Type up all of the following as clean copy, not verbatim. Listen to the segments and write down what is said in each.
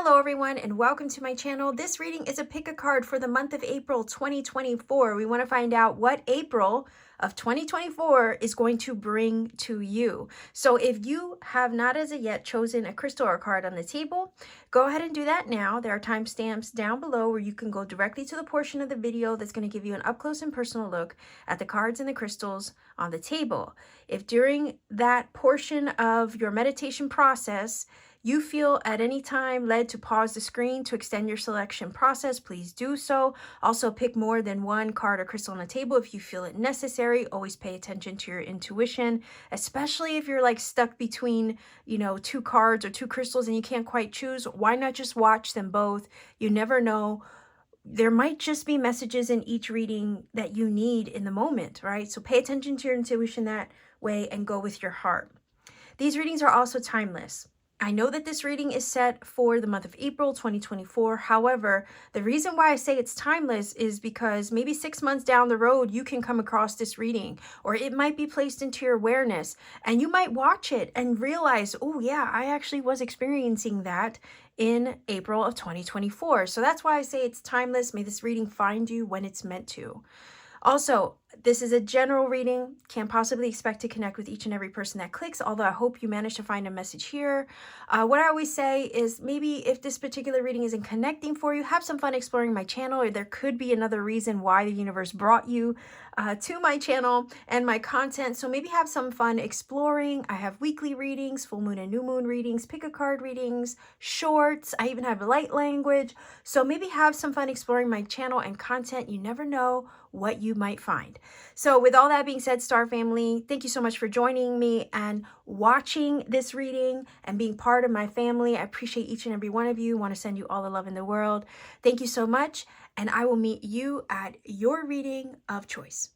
Hello everyone and welcome to my channel. This reading is a pick a card for the month of April 2024. We want to find out what April of 2024 is going to bring to you. So if you have not as of yet chosen a crystal or card on the table, go ahead and do that now. There are timestamps down below where you can go directly to the portion of the video that's going to give you an up close and personal look at the cards and the crystals on the table. If during that portion of your meditation process you feel at any time led to pause the screen to extend your selection process, please do so. Also, pick more than one card or crystal on the table if you feel it necessary. Always pay attention to your intuition, especially if you're like stuck between, two cards or two crystals and you can't quite choose. Why not just watch them both? You never know. There might just be messages in each reading that you need in the moment, right? So pay attention to your intuition that way and go with your heart. These readings are also timeless. I know that this reading is set for the month of April 2024. However, the reason why I say it's timeless is because maybe 6 months down the road, you can come across this reading, or it might be placed into your awareness and you might watch it and realize, oh yeah, I actually was experiencing that in April of 2024. So that's why I say it's timeless. May this reading find you when it's meant to. Also, this is a general reading. Can't possibly expect to connect with each and every person that clicks, although I hope you manage to find a message here. What I always say is maybe if this particular reading isn't connecting for you, have some fun exploring my channel, or there could be another reason why the universe brought you to my channel and my content. So maybe have some fun exploring. I have weekly readings, full moon and new moon readings, pick a card readings, shorts. I even have light language. So maybe have some fun exploring my channel and content. You never know what you might find. So with all that being said, Star family, thank you so much for joining me and watching this reading and being part of my family. I appreciate each and every one of you. Want to send you all the love in the world. Thank you so much. And I will meet you at your reading of choice.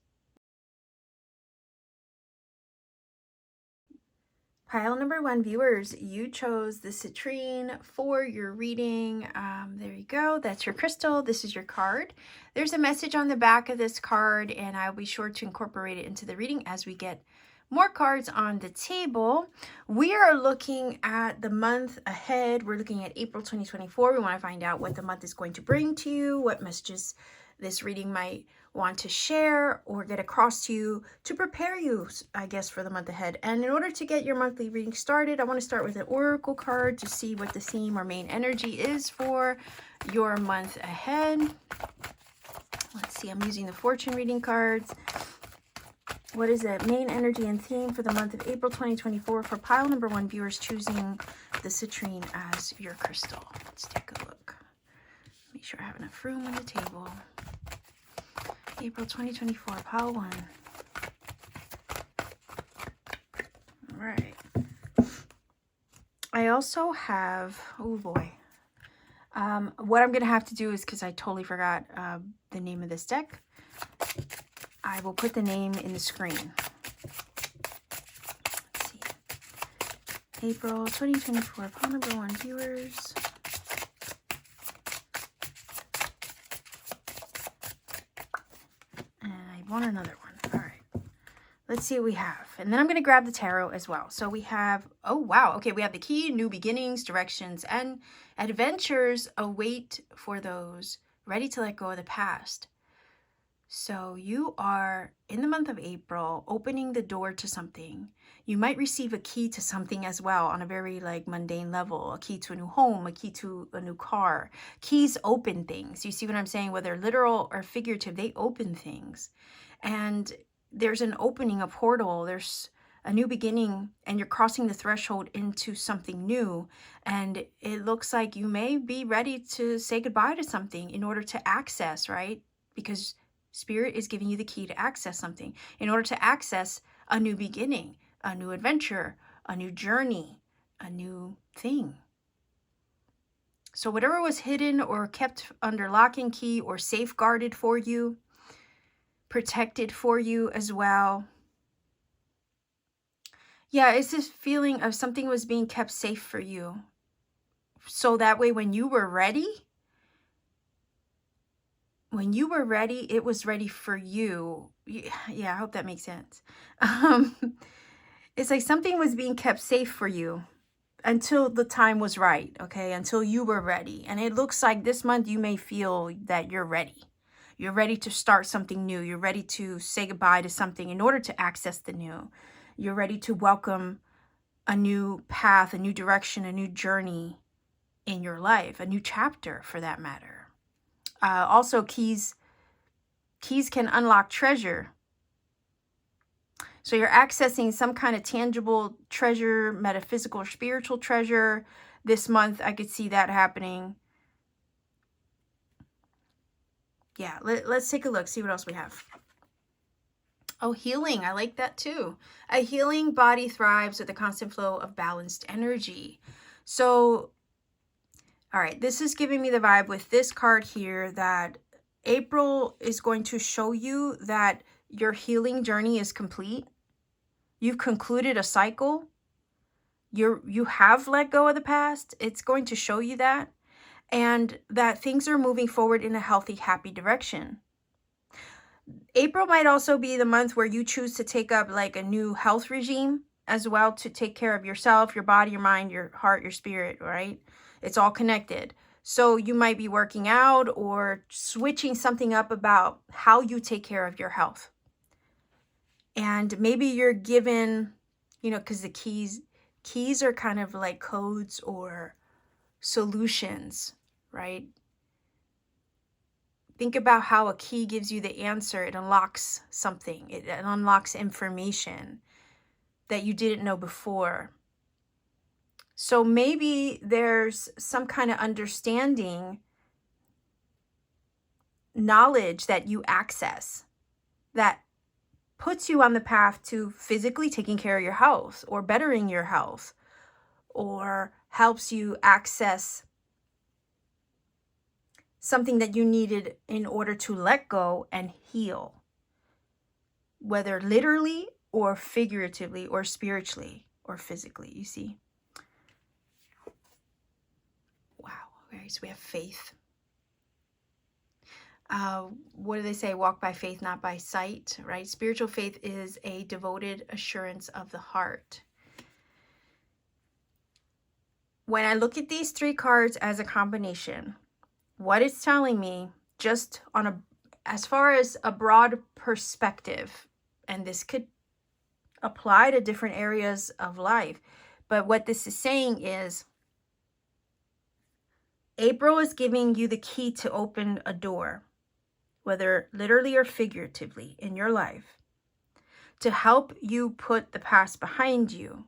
Pile number 1, viewers, you chose the citrine for your reading. There you go. That's your crystal. This is your card. There's a message on the back of this card, and I'll be sure to incorporate it into the reading as we get more cards on the table. We are looking at the month ahead. We're looking at April 2024. We want to find out what the month is going to bring to you, what messages this reading might want to share or get across to you to prepare you, I guess, for the month ahead. And in order to get your monthly reading started, I want to start with an oracle card to see what the theme or main energy is for your month ahead. Let's see, I'm using the fortune reading cards. What is the main energy and theme for the month of April 2024 for pile number 1, viewers choosing the citrine as your crystal? Let's take a look. Make sure I have enough room on the table. April 2024, pile 1. All right. I also have, oh boy. What I'm going to have to do is, because I totally forgot the name of this deck, I will put the name in the screen. Let's see. April 2024, pile number 1, viewers. Want another one. All right, let's see what we have, and then I'm going to grab the tarot as well. So we have, oh wow, okay, we have the key, new beginnings, directions, and adventures await for those ready to let go of the past. So you are in the month of April opening the door to something. You might receive a key to something as well on a very mundane level, a key to a new home, a key to a new car. Keys open things. You see what I'm saying? Whether literal or figurative, they open things. And there's an opening, a portal, there's a new beginning, and you're crossing the threshold into something new. And it looks like you may be ready to say goodbye to something in order to access, right? Because Spirit is giving you the key to access something in order to access a new beginning, a new adventure, a new journey, a new thing. So whatever was hidden or kept under lock and key or safeguarded for you, protected for you as well. Yeah, it's this feeling of something was being kept safe for you. So that way when you were ready, it was ready for you. Yeah, I hope that makes sense. It's like something was being kept safe for you. until the time was right, okay? Until you were ready. And it looks like this month you may feel that you're ready. You're ready to start something new. You're ready to say goodbye to something in order to access the new. You're ready to welcome a new path, a new direction, a new journey in your life, a new chapter for that matter. Also, keys can unlock treasure. So you're accessing some kind of tangible treasure, metaphysical or spiritual treasure. This month, I could see that happening. Yeah, let's take a look, see what else we have. Oh, healing. I like that too. A healing body thrives with a constant flow of balanced energy. So, all right, this is giving me the vibe with this card here that April is going to show you that your healing journey is complete. You've concluded a cycle. You have let go of the past. It's going to show you that. And that things are moving forward in a healthy, happy direction. April might also be the month where you choose to take up like a new health regime as well, to take care of yourself, your body, your mind, your heart, your spirit, right? It's all connected. So you might be working out or switching something up about how you take care of your health. And maybe you're given, you know, because the keys are kind of like codes or solutions, right? Think about how a key gives you the answer. It unlocks something. It unlocks information that you didn't know before. So maybe there's some kind of understanding, knowledge that you access that puts you on the path to physically taking care of your health or bettering your health, or helps you access something that you needed in order to let go and heal, whether literally or figuratively or spiritually or physically, you see? Wow. Okay, so we have faith. What do they say? Walk by faith, not by sight, right? Spiritual faith is a devoted assurance of the heart. When I look at these three cards as a combination, what it's telling me, just on a, as far as a broad perspective, and this could apply to different areas of life, but what this is saying is April is giving you the key to open a door, whether literally or figuratively in your life, to help you put the past behind you,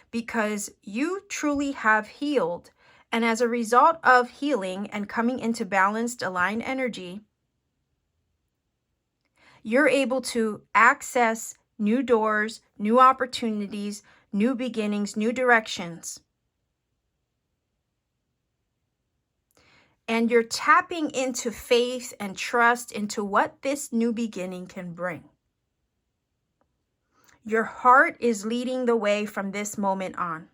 because you truly have healed. And as a result of healing and coming into balanced, aligned energy, you're able to access new doors, new opportunities, new beginnings, new directions. And you're tapping into faith and trust into what this new beginning can bring. Your heart is leading the way from this moment on.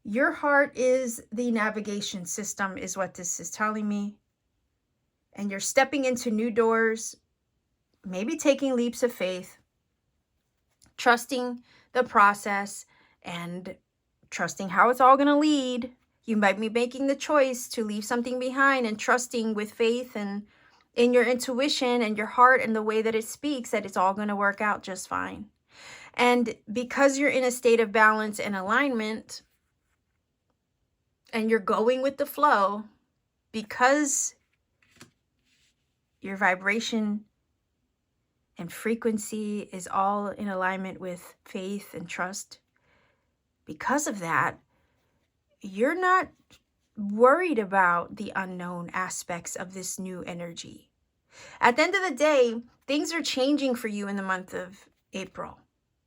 Your heart is the navigation system, is what this is telling me. And you're stepping into new doors, maybe taking leaps of faith, trusting the process and trusting how it's all going to lead. You might be making the choice to leave something behind and trusting with faith and in your intuition and your heart and the way that it speaks that it's all going to work out just fine. And because you're in a state of balance and alignment and you're going with the flow, because your vibration and frequency is all in alignment with faith and trust, because of that, you're not worried about the unknown aspects of this new energy. At the end of the day, things are changing for you in the month of April.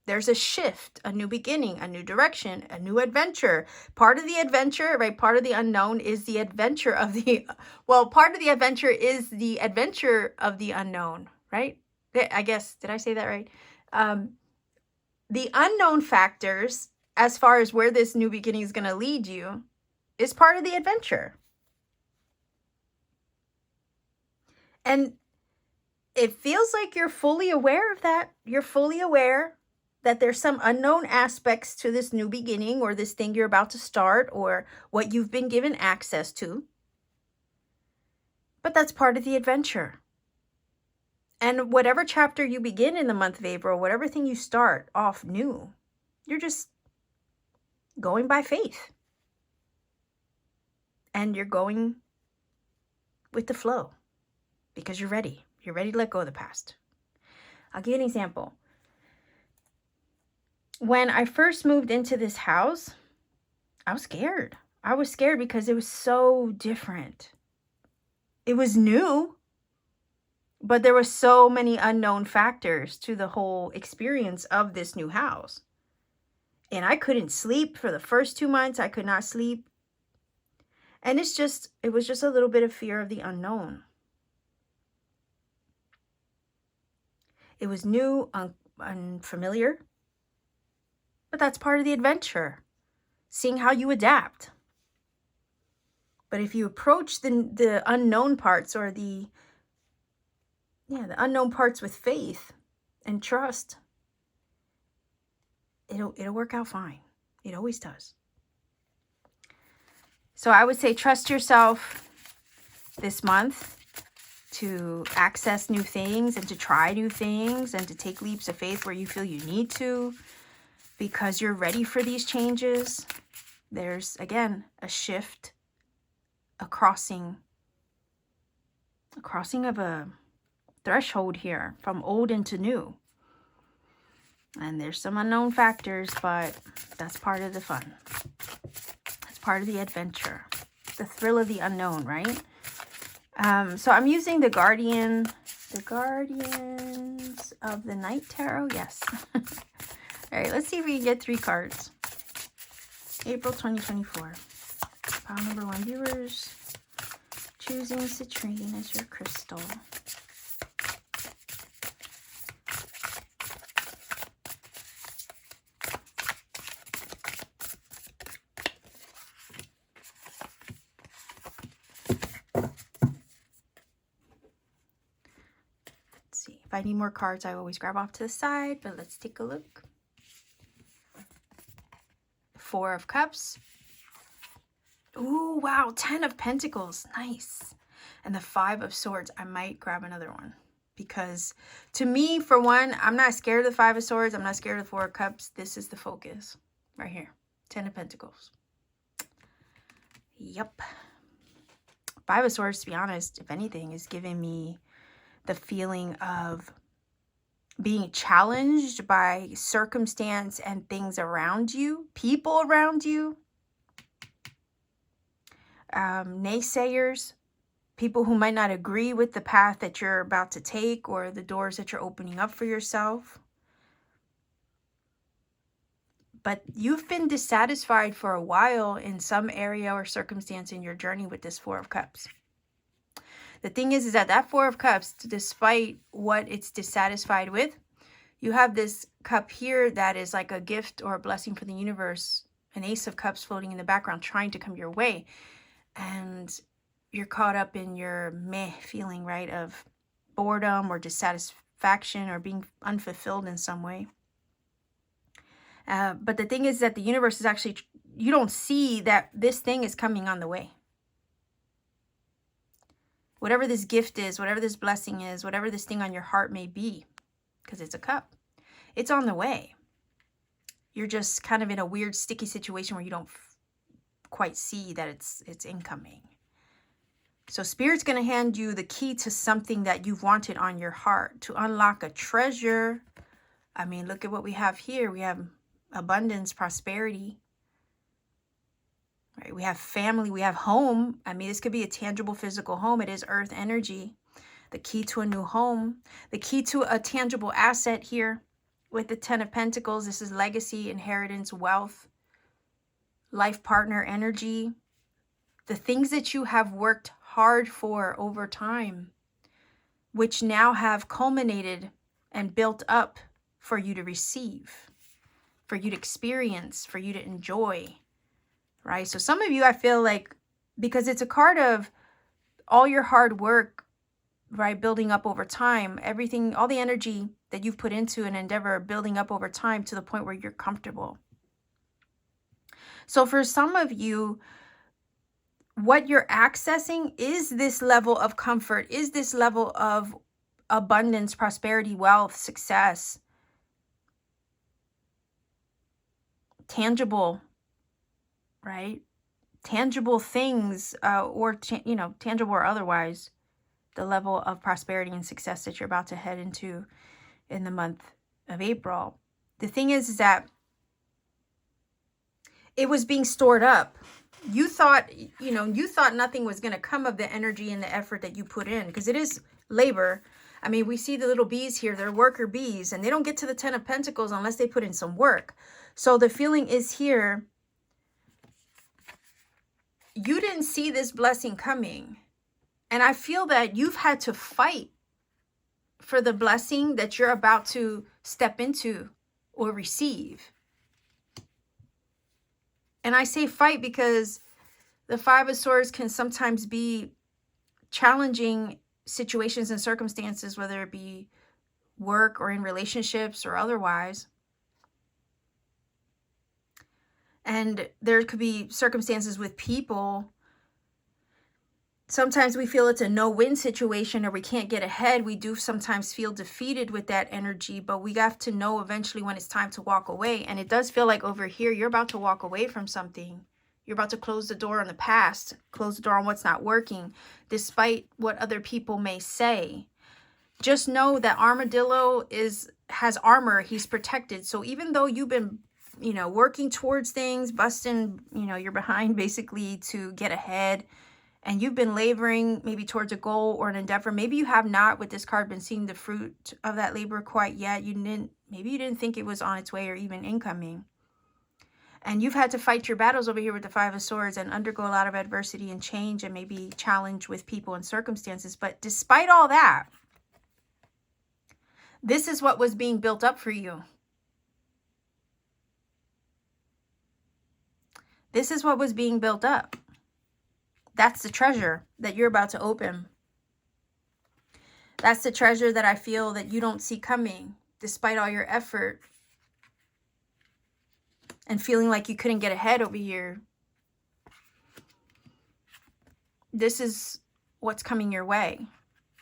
There's a shift, a new beginning, a new direction, a new adventure. Part of the adventure, right? Part of the unknown is the adventure of the, well, part of the adventure is the adventure of the unknown, right? I guess, did I say that right? The unknown factors, as far as where this new beginning is going to lead you, is part of the adventure. And it feels like you're fully aware of that. You're fully aware that there's some unknown aspects to this new beginning or this thing you're about to start or what you've been given access to. But that's part of the adventure. And whatever chapter you begin in the month of April, whatever thing you start off new, you're just going by faith. And you're going with the flow because you're ready. You're ready to let go of the past. I'll give you an example. When I first moved into this house, I was scared. I was scared because it was so different. It was new, but there were so many unknown factors to the whole experience of this new house. And I couldn't sleep for the first 2 months. I could not sleep. And it was just a little bit of fear of the unknown. It was new, unfamiliar, but that's part of the adventure, seeing how you adapt. But if you approach the unknown parts or the unknown parts with faith and trust, it'll work out fine. It always does. So I would say trust yourself this month to access new things and to try new things and to take leaps of faith where you feel you need to because you're ready for these changes. There's, again, a shift, a crossing of a threshold here from old into new. And there's some unknown factors, but that's part of the fun. That's part of the adventure. The thrill of the unknown, right? So I'm using the Guardians of the Night Tarot. Yes. All right, let's see if we can get 3 cards. April 2024. Pile number 1, viewers. Choosing citrine as your crystal. If I need more cards, I always grab off to the side, but let's take a look. 4 of Cups. Ooh, wow, 10 of Pentacles. Nice. And the 5 of Swords. I might grab another one. Because to me, for one, I'm not scared of the 5 of Swords. I'm not scared of the 4 of Cups. This is the focus. Right here. 10 of Pentacles. Yep. 5 of Swords, to be honest, if anything, is giving me the feeling of being challenged by circumstance and things around you, people around you, naysayers, people who might not agree with the path that you're about to take or the doors that you're opening up for yourself. But you've been dissatisfied for a while in some area or circumstance in your journey with this 4 of Cups. The thing is that 4 of Cups, despite what it's dissatisfied with, you have this cup here that is like a gift or a blessing for the universe, an Ace of Cups floating in the background trying to come your way. And you're caught up in your meh feeling, right, of boredom or dissatisfaction or being unfulfilled in some way. But the thing is that the universe is actually, you don't see that this thing is coming on the way. Whatever this gift is, whatever this blessing is, whatever this thing on your heart may be, because it's a cup, it's on the way. You're just kind of in a weird sticky situation where you don't quite see that it's incoming. So Spirit's going to hand you the key to something that you've wanted on your heart, to unlock a treasure. I mean, look at what we have here. We have abundance, prosperity. Right? We have family, we have home. I mean, this could be a tangible physical home. It is earth energy. The key to a new home. The key to a tangible asset here with the 10 of Pentacles. This is legacy, inheritance, wealth, life partner energy. The things that you have worked hard for over time, which now have culminated and built up for you to receive, for you to experience, for you to enjoy. Right? So some of you, I feel like, because it's a card of all your hard work right? Building up over time, everything, all the energy that you've put into an endeavor, building up over time to the point where you're comfortable. So for some of you, what you're accessing is this level of comfort, is this level of abundance, prosperity, wealth, success, tangible, right? Tangible things, or, you know, tangible or otherwise, the level of prosperity and success that you're about to head into in the month of April. The thing is that it was being stored up. You thought, you know, you thought nothing was going to come of the energy and the effort that you put in, because it is labor. I mean, we see the little bees here, they're worker bees, and they don't get to the 10 of Pentacles unless they put in some work. So the feeling is here, you didn't see this blessing coming. And I feel that you've had to fight for the blessing that you're about to step into or receive. And I say fight because the Five of Swords can sometimes be challenging situations and circumstances, whether it be work or in relationships or otherwise. And there could be circumstances with people. Sometimes we feel it's a no-win situation or we can't get ahead. We do sometimes feel defeated with that energy, but we have to know eventually when it's time to walk away. And it does feel like over here, you're about to walk away from something. You're about to close the door on the past, close the door on what's not working, despite what other people may say. Just know that Armadillo has armor. He's protected. So even though you've been, you know, working towards things, busting, you know, you're behind basically to get ahead, and you've been laboring maybe towards a goal or an endeavor. Maybe you have not, with this card, been seeing the fruit of that labor quite yet. Maybe you didn't think it was on its way or even incoming. And you've had to fight your battles over here with the Five of Swords and undergo a lot of adversity and change and maybe challenge with people and circumstances. But despite all that, this is what was being built up for you. This is what was being built up. That's the treasure that you're about to open. That's the treasure that I feel that you don't see coming, despite all your effort and feeling like you couldn't get ahead over here. This is what's coming your way.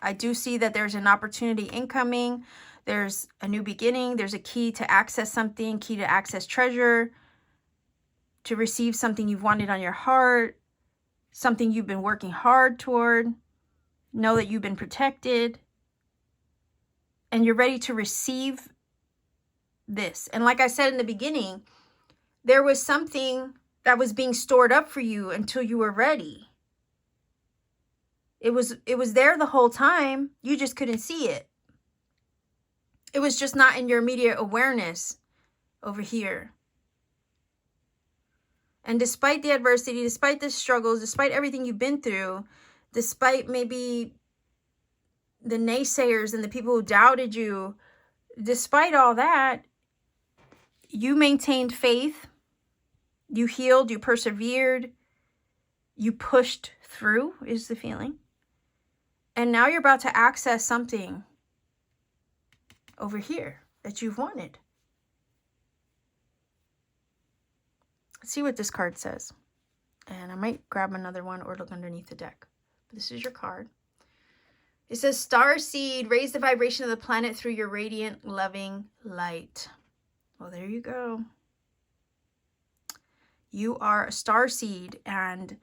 I do see that there's an opportunity incoming. There's a new beginning. There's a key to access something, key to access treasure, to receive something you've wanted on your heart, something you've been working hard toward. Know that you've been protected and you're ready to receive this. And like I said in the beginning, there was something that was being stored up for you until you were ready. It was there the whole time. You just couldn't see it. It was just not in your immediate awareness over here. And despite the adversity, despite the struggles, despite everything you've been through, despite maybe the naysayers and the people who doubted you, despite all that, you maintained faith, you healed, you persevered, you pushed through, is the feeling. And now you're about to access something over here that you've wanted. Let's see what this card says. And I might grab another one or look underneath the deck. But this is your card. It says, Starseed, raise the vibration of the planet through your radiant, loving light. Well, there you go. You are a starseed, and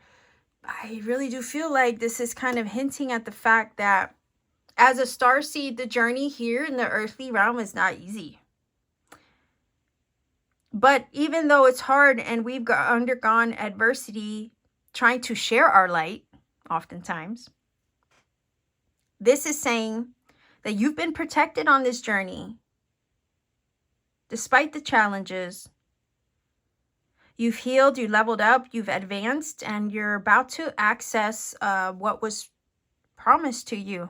I really do feel like this is kind of hinting at the fact that as a starseed, the journey here in the earthly realm is not easy. But even though it's hard and we've undergone adversity trying to share our light, oftentimes, this is saying that you've been protected on this journey. Despite the challenges, you've healed, you leveled up, you've advanced, and you're about to access what was promised to you.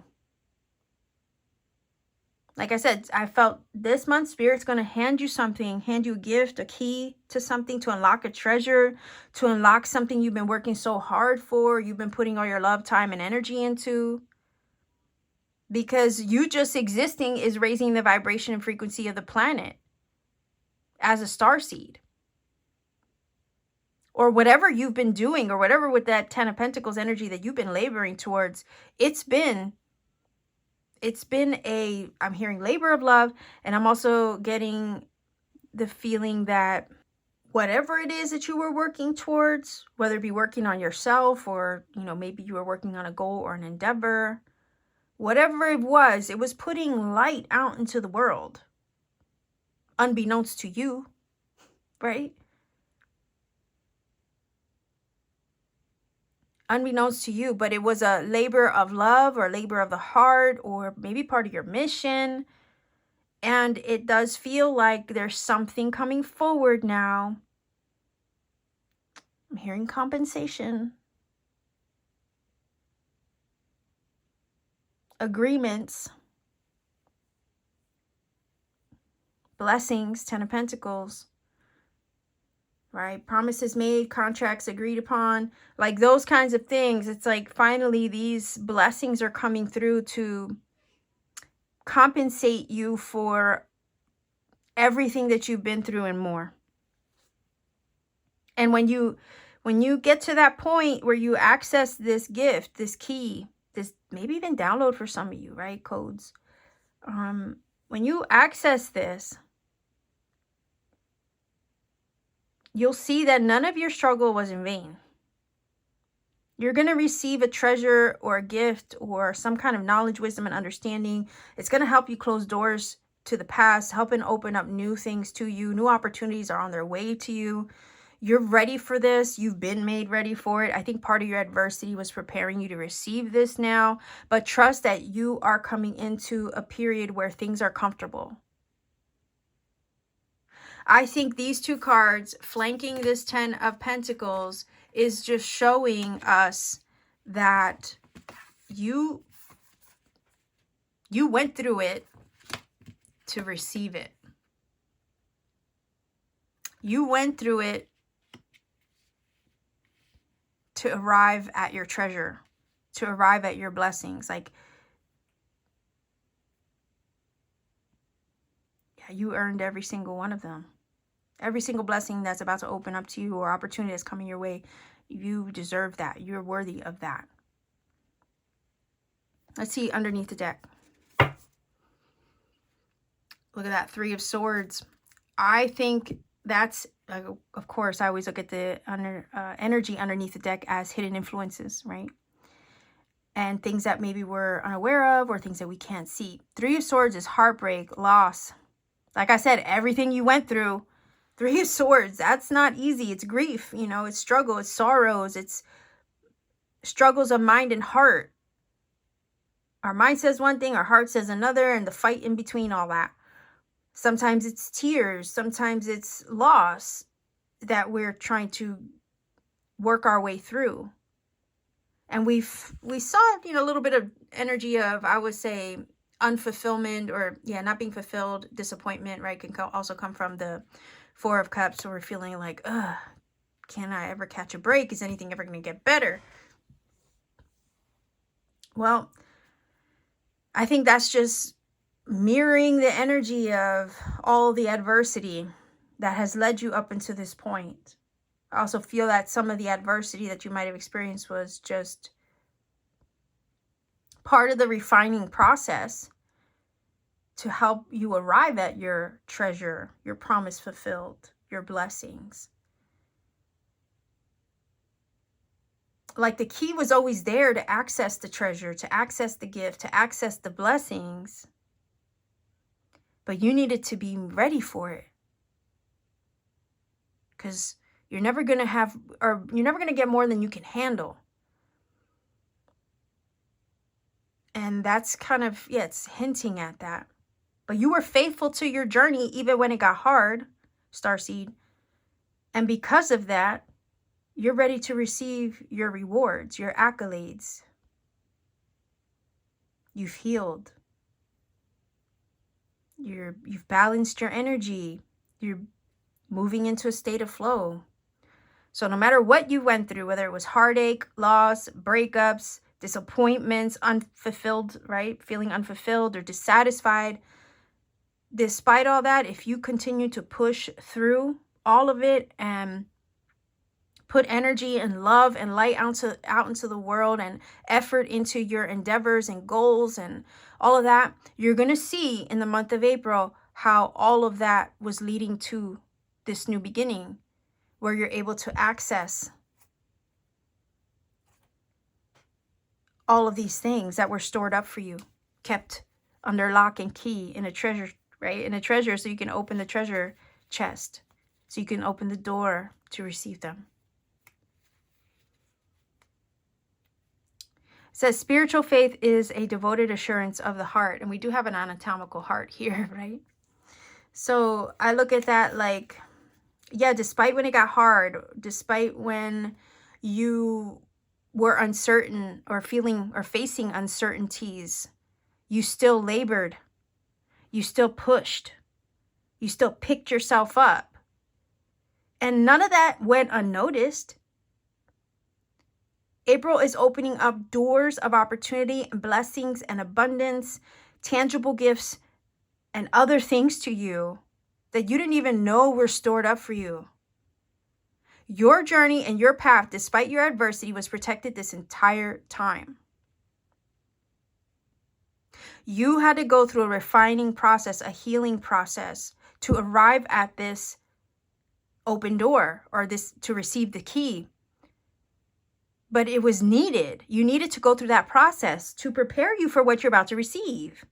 Like I said, I felt this month Spirit's going to hand you something, hand you a gift, a key to something, to unlock a treasure, to unlock something you've been working so hard for, you've been putting all your love, time, and energy into. because you just existing is raising the vibration and frequency of the planet as a starseed. Or whatever you've been doing, or whatever with that 10 of Pentacles energy that you've been laboring towards, it's been a, I'm hearing labor of love, and I'm also getting the feeling that whatever it is that you were working towards, whether it be working on yourself, or, you know, maybe you were working on a goal or an endeavor, whatever it was putting light out into the world, unbeknownst to you, right? Unbeknownst to you, but it was a labor of love or labor of the heart, or maybe part of your mission. And it does feel like there's something coming forward now. I'm hearing compensation, agreements, blessings, 10 of Pentacles, right? Promises made, contracts agreed upon, like those kinds of things. It's like finally these blessings are coming through to compensate you for everything that you've been through and more. And when you get to that point where you access this gift, this key, this maybe even download for some of you, right? Codes. When you access this, you'll see that none of your struggle was in vain. You're going to receive a treasure or a gift or some kind of knowledge, wisdom, and understanding. It's going to help you close doors to the past, helping open up new things to you. New opportunities are on their way to you. You're ready for this. You've been made ready for it. I think part of your adversity was preparing you to receive this now. But trust that you are coming into a period where things are comfortable. I think these two cards flanking this 10 of Pentacles is just showing us that you went through it to receive it. You went through it to arrive at your treasure, to arrive at your blessings. Like, yeah, you earned every single one of them. Every single blessing that's about to open up to you, or opportunity that's coming your way, you deserve that. You're worthy of that. Let's see underneath the deck. Look at that, 3 of Swords. I think that's, of course, I always look at the energy underneath the deck as hidden influences, right? And things that maybe we're unaware of, or things that we can't see. 3 of Swords is heartbreak, loss. Like I said, everything you went through. 3 of Swords, that's not easy. It's grief, you know, it's struggle, it's sorrows, it's struggles of mind and heart. Our mind says one thing, our heart says another, and the fight in between all that. Sometimes it's tears, sometimes it's loss that we're trying to work our way through. And we saw, you know, a little bit of energy of, I would say, unfulfillment, or not being fulfilled, disappointment, right? Can also come from the 4 of Cups. So we're feeling like, ugh, can I ever catch a break? Is anything ever going to get better? Well, I think that's just mirroring the energy of all the adversity that has led you up until this point. I also feel that some of the adversity that you might have experienced was just part of the refining process to help you arrive at your treasure, your promise fulfilled, your blessings. Like the key was always there to access the treasure, to access the gift, to access the blessings. But you needed to be ready for it. Because you're never going to have, or you're never going to get more than you can handle. And that's kind of, it's hinting at that. But you were faithful to your journey even when it got hard, Starseed. And because of that, you're ready to receive your rewards, your accolades. You've healed. You've balanced your energy. You're moving into a state of flow. So no matter what you went through, whether it was heartache, loss, breakups, disappointments, unfulfilled, right? Feeling unfulfilled or dissatisfied. Despite all that, if you continue to push through all of it and put energy and love and light out into the world and effort into your endeavors and goals and all of that, you're going to see in the month of April how all of that was leading to this new beginning where you're able to access all of these things that were stored up for you, kept under lock and key in a treasure, right? In a treasure, so you can open the treasure chest, so you can open the door to receive them. It says spiritual faith is a devoted assurance of the heart. And we do have an anatomical heart here, right? So I look at that like, yeah, despite when it got hard, despite when you were uncertain or feeling or facing uncertainties, you still labored, you still pushed, you still picked yourself up. And none of that went unnoticed. April is opening up doors of opportunity and blessings and abundance, tangible gifts, and other things to you that you didn't even know were stored up for you. Your journey and your path, despite your adversity, was protected this entire time. You had to go through a refining process, a healing process to arrive at this open door or this to receive the key. But it was needed. You needed to go through that process to prepare you for what you're about to receive.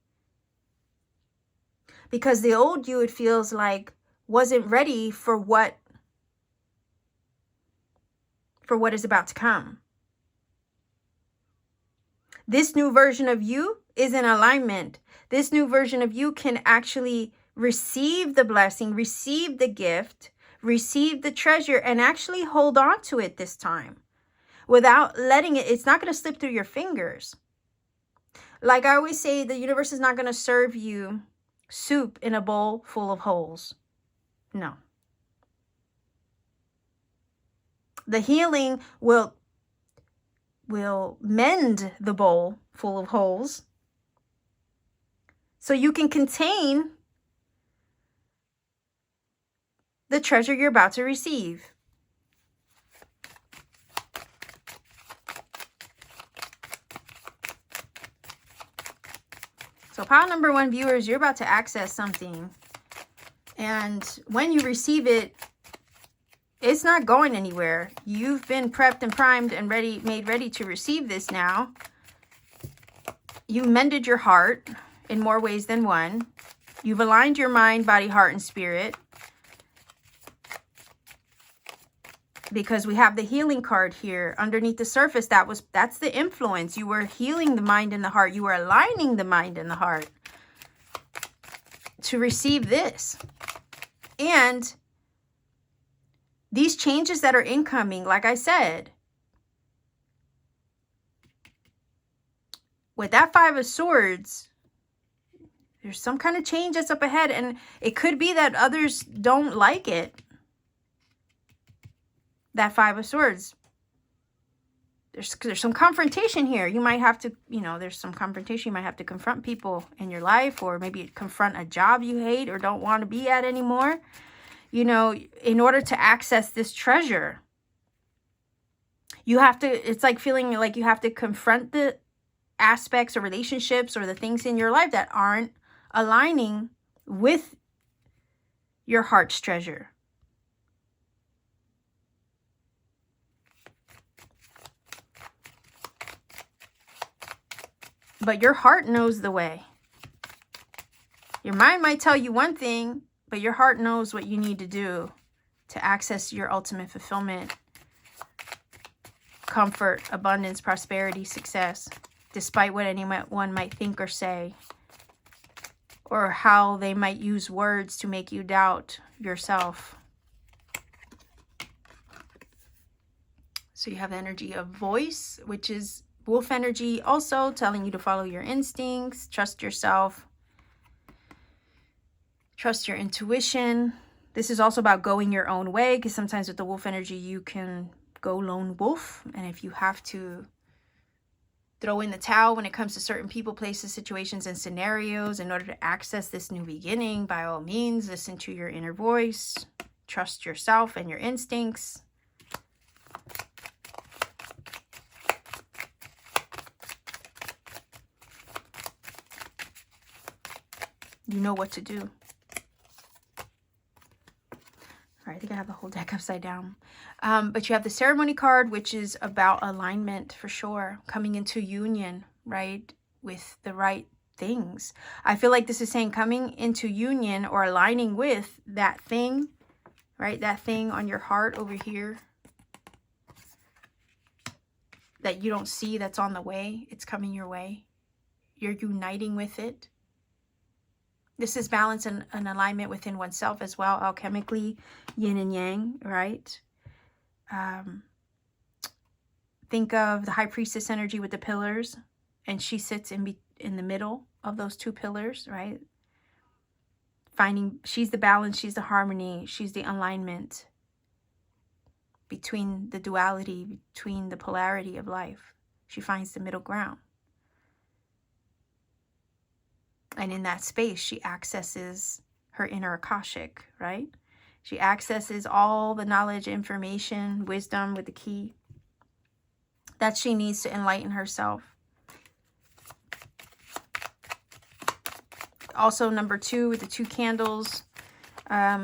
Because the old you, it feels like, wasn't ready for what is about to come. This new version of you is in alignment. This new version of you can actually receive the blessing, receive the gift, receive the treasure, and actually hold on to it this time. Without letting it, it's not going to slip through your fingers. Like I always say, the universe is not going to serve you soup in a bowl full of holes. No. The healing will mend the bowl full of holes so you can contain the treasure you're about to receive. So pile number 1 viewers, you're about to access something. And when you receive it, it's not going anywhere. You've been prepped and primed and made ready to receive this now. You mended your heart in more ways than one. You've aligned your mind, body, heart, and spirit. Because we have the healing card here underneath the surface. That's the influence. You were healing the mind and the heart. You were aligning the mind and the heart to receive this. And these changes that are incoming, like I said, with that 5 of Swords, there's some kind of change that's up ahead. And it could be that others don't like it. That 5 of Swords. There's some confrontation here. You might have to, there's some confrontation. You might have to confront people in your life, or maybe confront a job you hate or don't want to be at anymore, in order to access this treasure. You have to, it's like feeling like you have to confront the aspects or relationships or the things in your life that aren't aligning with your heart's treasure. But your heart knows the way. Your mind might tell you one thing, but your heart knows what you need to do to access your ultimate fulfillment, comfort, abundance, prosperity, success, despite what anyone might think or say, or how they might use words to make you doubt yourself. So you have the energy of voice, which is wolf energy, also telling you to follow your instincts, trust yourself, trust your intuition. This is also about going your own way, because sometimes with the wolf energy, you can go lone wolf. And if you have to throw in the towel when it comes to certain people, places, situations, and scenarios. In order to access this new beginning, by all means, listen to your inner voice. Trust yourself and your instincts. You know what to do. All right, I think I have the whole deck upside down. But you have the ceremony card, which is about alignment for sure. Coming into union, right? With the right things. I feel like this is saying coming into union or aligning with that thing, right? That thing on your heart over here that you don't see, that's on the way. It's coming your way. You're uniting with it. This is balance and an alignment within oneself as well, alchemically, yin and yang, right? Think of the high priestess energy with the pillars, and she sits in the middle of those two pillars, right? She's the balance, she's the harmony, she's the alignment between the duality, between the polarity of life. She finds the middle ground. And in that space, she accesses her inner Akashic, right? She accesses all the knowledge, information, wisdom with the key that she needs to enlighten herself. Also, number 2 with the 2 candles. I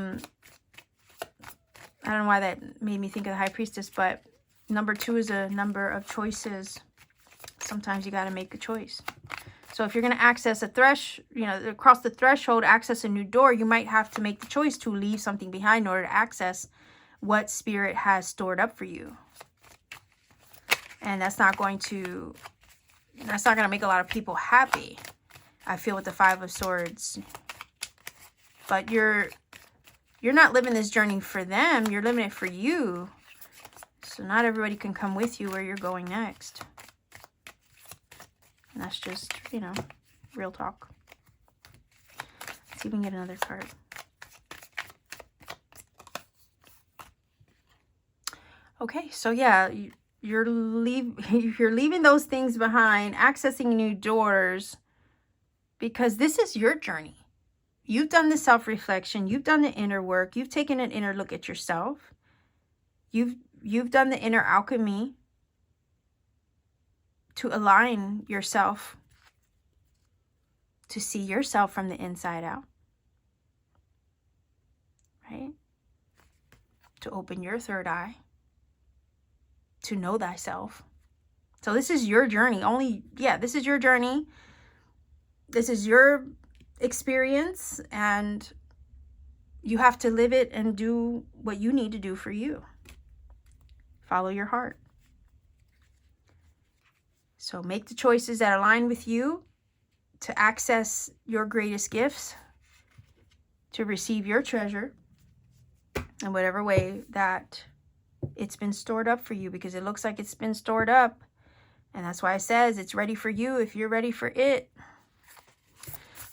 don't know why that made me think of the High Priestess, but number 2 is a number of choices. Sometimes you got to make a choice. So if you're going to access across the threshold, access a new door, you might have to make the choice to leave something behind in order to access what Spirit has stored up for you. And that's not going to make a lot of people happy, I feel, with the 5 of Swords. But you're not living this journey for them. You're living it for you. So not everybody can come with you where you're going next. And that's just, real talk. Let's see if we can get another card. Okay, so yeah, you're leaving those things behind, accessing new doors, because this is your journey. You've done the self-reflection, you've done the inner work, you've taken an inner look at yourself. You've done the inner alchemy to align yourself, to see yourself from the inside out, right? To open your third eye, to know thyself. So this is your journey. This is your journey. This is your experience, and you have to live it and do what you need to do for you. Follow your heart. So make the choices that align with you to access your greatest gifts, to receive your treasure in whatever way that it's been stored up for you, because it looks like it's been stored up. And that's why it says it's ready for you if you're ready for it.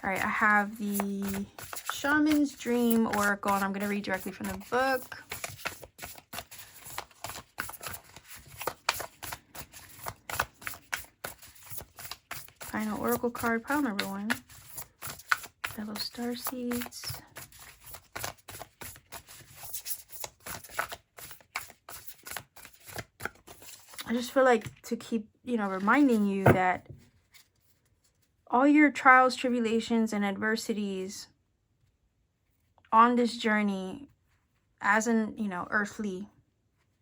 All right, I have the Shaman's Dream Oracle, and I'm going to read directly from the book. Final Oracle card, pile number 1. Fellow Starseeds. I just feel like to keep, reminding you that all your trials, tribulations, and adversities on this journey as in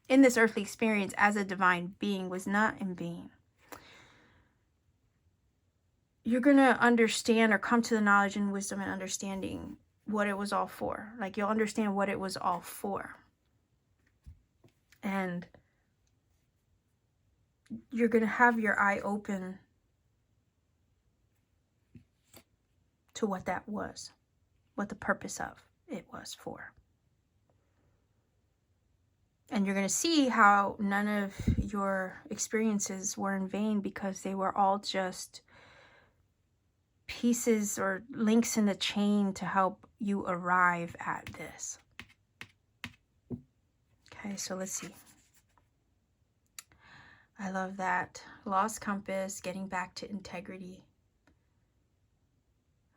this earthly experience as a divine being was not in vain. You're going to understand or come to the knowledge and wisdom and understanding what it was all for. Like, you'll understand what it was all for. And you're going to have your eye open to what that was, what the purpose of it was for. And you're going to see how none of your experiences were in vain, because they were all just pieces or links in the chain to help you arrive at this. Okay, so let's see. I love that. Lost compass, getting back to integrity.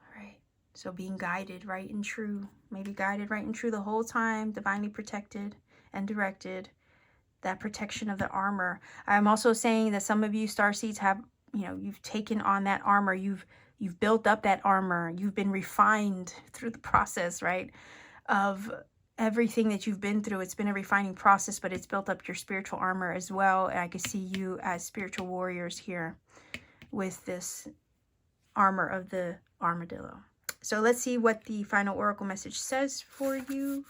All right. So being guided right and true. Maybe guided right and true the whole time. Divinely protected and directed. That protection of the armor. I'm also saying that some of you starseeds have, you know, you've taken on that armor. You've built up that armor. You've been refined through the process, right? Of everything that you've been through. It's been a refining process, but it's built up your spiritual armor as well. And I can see you as spiritual warriors here with this armor of the armadillo. So let's see what the final oracle message says for you.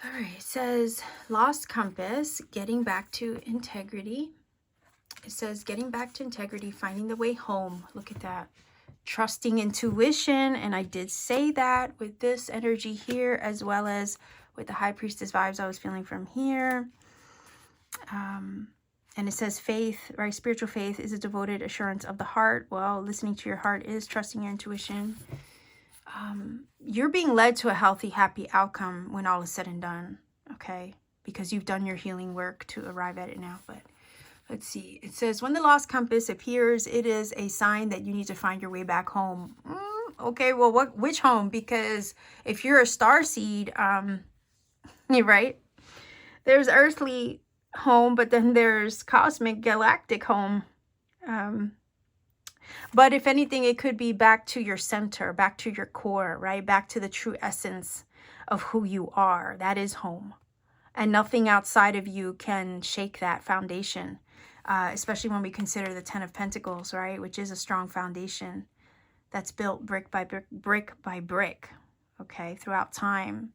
All right, it says lost compass, getting back to integrity. It says getting back to integrity, finding the way home. Look at that. Trusting intuition. And I did say that with this energy here, as well as with the high priestess vibes I was feeling from here. And it says faith, right? Spiritual faith is a devoted assurance of the heart. Well, listening to your heart is trusting your intuition. You're being led to a healthy, happy outcome when all is said and done, okay? Because you've done your healing work to arrive at it now. But let's see. It says, when the lost compass appears, it is a sign that you need to find your way back home. Okay, well, which home? Because if you're a starseed, you're right. There's earthly home, but then there's cosmic, galactic home. But if anything, it could be back to your center, back to your core, right? Back to the true essence of who you are. That is home. And nothing outside of you can shake that foundation, especially when we consider the 10 of Pentacles, right? Which is a strong foundation that's built brick by brick, brick by brick, okay, throughout time,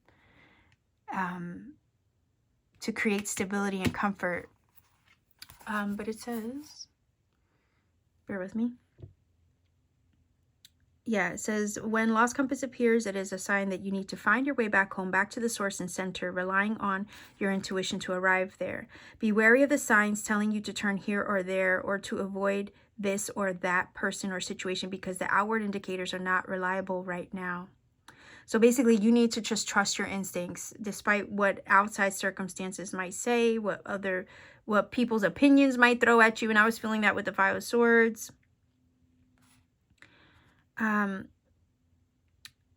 to create stability and comfort. But it says, bear with me. Yeah, it says, when lost compass appears, it is a sign that you need to find your way back home, back to the source and center, relying on your intuition to arrive there. Be wary of the signs telling you to turn here or there, or to avoid this or that person or situation, because the outward indicators are not reliable right now. So basically, you need to just trust your instincts, despite what outside circumstances might say, what people's opinions might throw at you. And I was feeling that with the Five of Swords.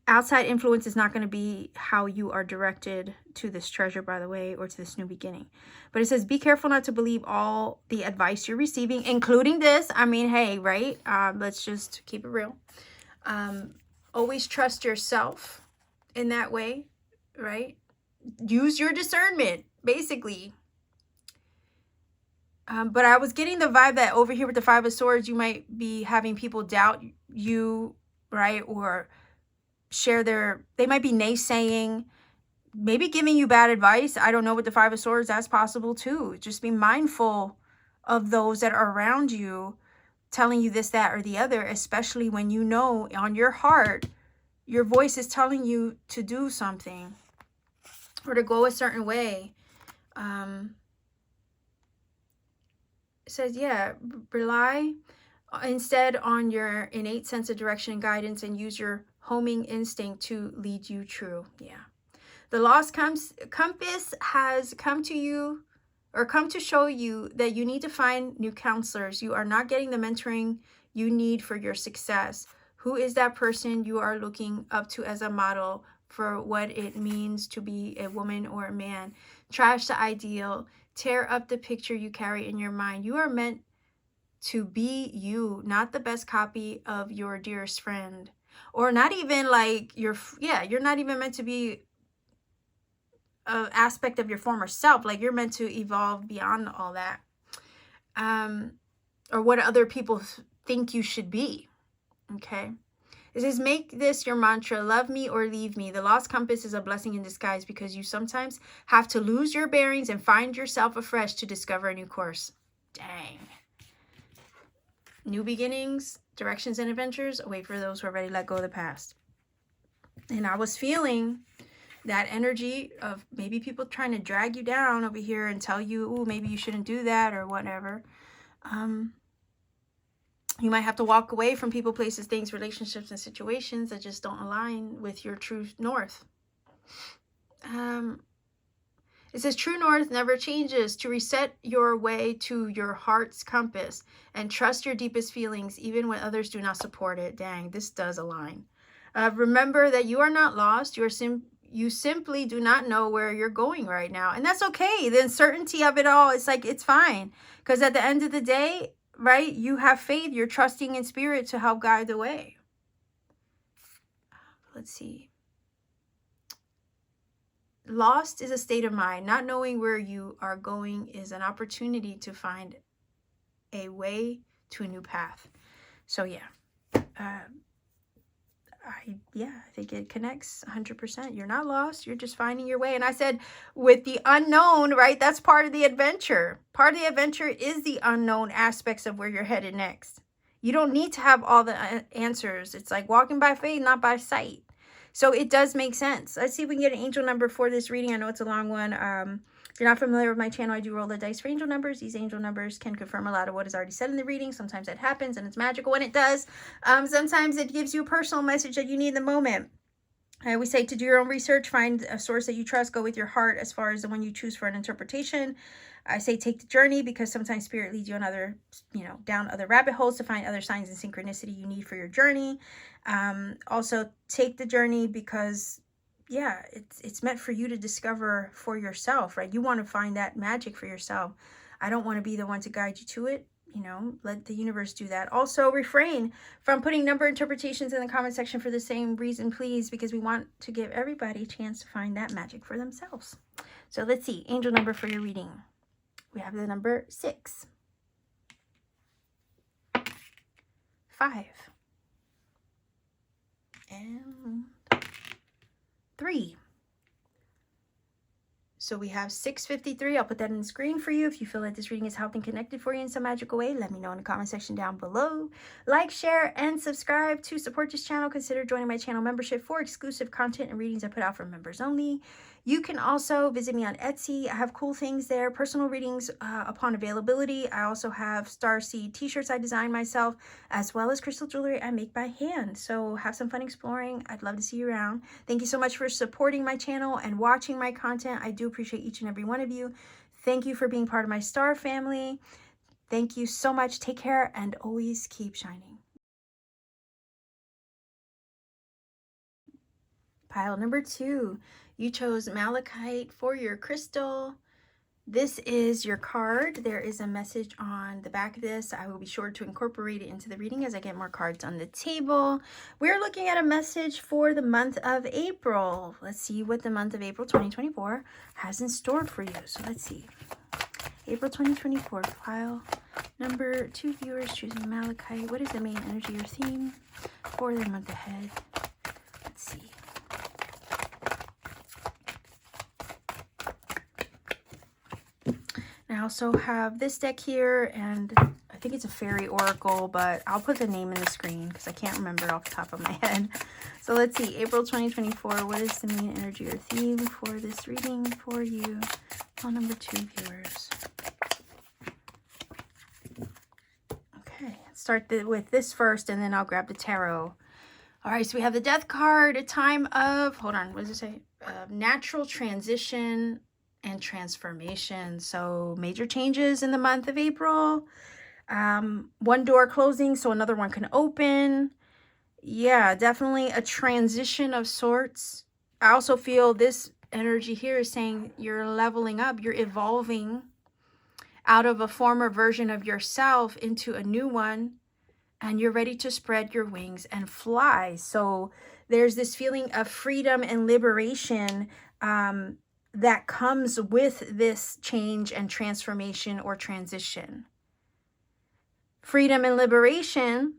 Outside influence is not going to be how you are directed to this treasure, by the way, or to this new beginning. But it says, be careful not to believe all the advice you're receiving, including this. I mean, hey, right? Let's just keep it real. Always trust yourself in that way, right? Use your discernment, basically. But I was getting the vibe that over here with the Five of Swords, you might be having people doubt you, right? Or they might be naysaying, maybe giving you bad advice. I don't know, with the Five of Swords, that's possible too. Just be mindful of those that are around you telling you this, that, or the other, especially when you know on your heart, your voice is telling you to do something or to go a certain way. It says, yeah, rely instead on your innate sense of direction and guidance, and use your homing instinct to lead you true. Yeah. The lost compass has come to you, or come to show you that you need to find new counselors. You are not getting the mentoring you need for your success. Who is that person you are looking up to as a model for what it means to be a woman or a man? Trash the ideal. Tear up the picture you carry in your mind. You are meant to be you, not the best copy of your dearest friend, or not even like you're not even meant to be an aspect of your former self. Like, you're meant to evolve beyond all that, or what other people think you should be. Okay. It says, make this your mantra, love me or leave me. The lost compass is a blessing in disguise, because you sometimes have to lose your bearings and find yourself afresh to discover a new course. Dang. New beginnings, directions, and adventures await for those who are ready to let go of the past. And I was feeling that energy of maybe people trying to drag you down over here and tell you, oh, maybe you shouldn't do that or whatever. You might have to walk away from people, places, things, relationships, and situations that just don't align with your true north. It says true north never changes. To reset your way to your heart's compass and trust your deepest feelings even when others do not support it. Dang, this does align. Remember that you are not lost. You simply do not know where you're going right now. And that's okay. The uncertainty of it all, it's like, it's fine. Because at the end of the day, right, you have faith. You're trusting in spirit to help guide the way. Let's see. Lost is a state of mind. Not knowing where you are going is an opportunity to find a way to a new path. So yeah. I think it connects 100%. You're not lost. You're just finding your way. And I said, with the unknown, right? That's part of the adventure. Part of the adventure is the unknown aspects of where you're headed next. You don't need to have all the answers. It's like walking by faith, not by sight. So it does make sense. Let's see if we can get an angel number for this reading. I know it's a long one. If you're not familiar with my channel, I do roll the dice for angel numbers. These angel numbers can confirm a lot of what is already said in the reading. Sometimes that happens and it's magical when it does. Sometimes it gives you a personal message that you need in the moment. I always say to do your own research, find a source that you trust, go with your heart as far as the one you choose for an interpretation. I say take the journey because sometimes spirit leads you on other, down other rabbit holes to find other signs and synchronicity you need for your journey. Also take the journey because, yeah, it's meant for you to discover for yourself, right? You want to find that magic for yourself. I don't want to be the one to guide you to it. Let the universe do that. Also, refrain from putting number interpretations in the comment section for the same reason, please, because we want to give everybody a chance to find that magic for themselves. So let's see. Angel number for your reading. We have the number 6, 5, and 3. So we have 653. I'll put that in the screen for you. If you feel like this reading is helping connected for you in some magical way, let me know in the comment section down below. Like, share, and subscribe to support this channel. Consider joining my channel membership for exclusive content and readings I put out for members only. You can also visit me on Etsy. I have cool things there, personal readings upon availability. I also have Starseed t-shirts I designed myself, as well as crystal jewelry I make by hand. So have some fun exploring. I'd love to see you around. Thank you so much for supporting my channel and watching my content. I do appreciate each and every one of you. Thank you for being part of my star family. Thank you so much. Take care and always keep shining. Pile number 2. You chose Malachite for your crystal. This is your card. There is a message on the back of this. I will be sure to incorporate it into the reading as I get more cards on the table. We're looking at a message for the month of April. Let's see what the month of April 2024 has in store for you. So let's see. April 2024, pile number 2 viewers choosing Malachite. What is the main energy or theme for the month ahead? Let's see. I also have this deck here, and I think it's a fairy oracle, but I'll put the name in the screen because I can't remember it off the top of my head. So let's see, April 2024, what is the main energy or theme for this reading for you? All number 2 viewers. Okay, let's start with this first, and then I'll grab the tarot. All right, so we have the Death card, a time of, hold on, what does it say? Natural transition and transformation. So major changes in the month of April. One door closing so another one can open. Yeah, definitely a transition of sorts. I also feel this energy here is saying you're leveling up, you're evolving out of a former version of yourself into a new one, and you're ready to spread your wings and fly. So there's this feeling of freedom and liberation that comes with this change and transformation or transition. Freedom and liberation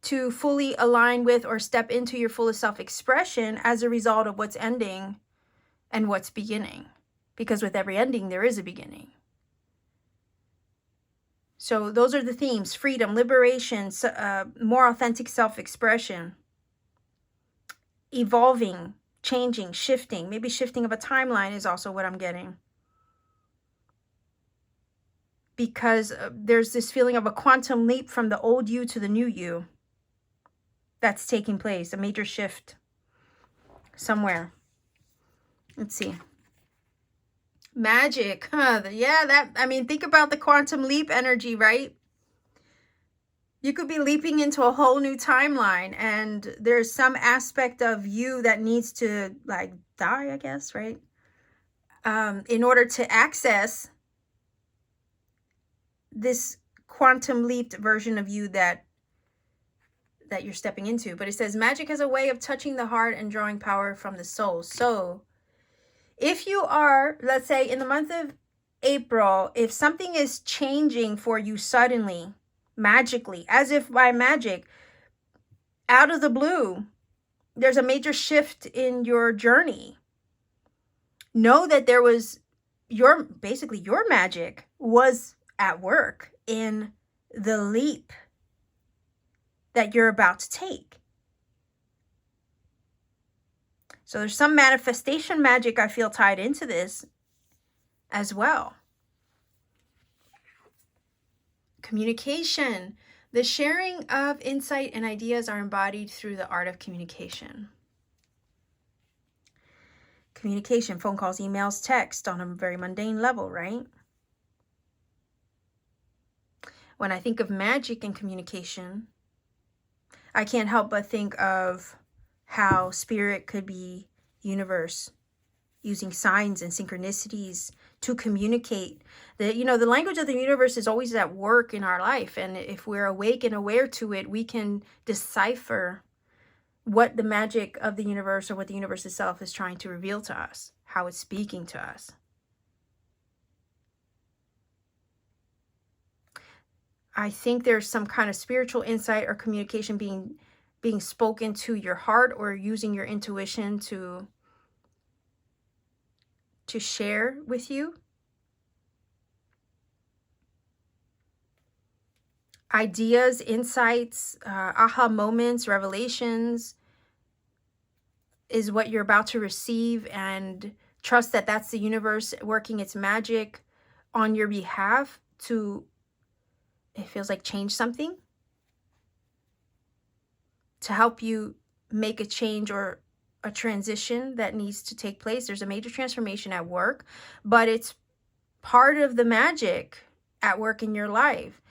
to fully align with or step into your fullest self-expression as a result of what's ending and what's beginning. Because with every ending, there is a beginning. So those are the themes: freedom, liberation, more authentic self-expression, evolving, changing, shifting. Maybe shifting of a timeline is also what I'm getting. because there's this feeling of a quantum leap from the old you to the new you that's taking place, a major shift somewhere. Let's see. Magic, huh? Yeah, I mean, think about the quantum leap energy, right? You could be leaping into a whole new timeline, and there's some aspect of you that needs to like die, I guess, right? In order to access this quantum leaped version of you that you're stepping into. But it says magic has a way of touching the heart and drawing power from the soul. So if you are, let's say in the month of April, if something is changing for you suddenly, magically, as if by magic, out of the blue, there's a major shift in your journey. Know that there was basically your magic was at work in the leap that you're about to take. So there's some manifestation magic I feel tied into this as well. Communication. The sharing of insight and ideas are embodied through the art of communication. Communication, phone calls, emails, text on a very mundane level, right? When I think of magic and communication, I can't help but think of how spirit could be universe, using signs and synchronicities to communicate. The language of the universe is always at work in our life, and if we're awake and aware to it, we can decipher what the magic of the universe or what the universe itself is trying to reveal to us, how it's speaking to us. I think there's some kind of spiritual insight or communication being spoken to your heart, or using your intuition to share with you. Ideas, insights, aha moments, revelations is what you're about to receive, and trust that that's the universe working its magic on your behalf to, it feels like, change something, to help you make a change or a transition that needs to take place. There's a major transformation at work, but it's part of the magic at work in your life.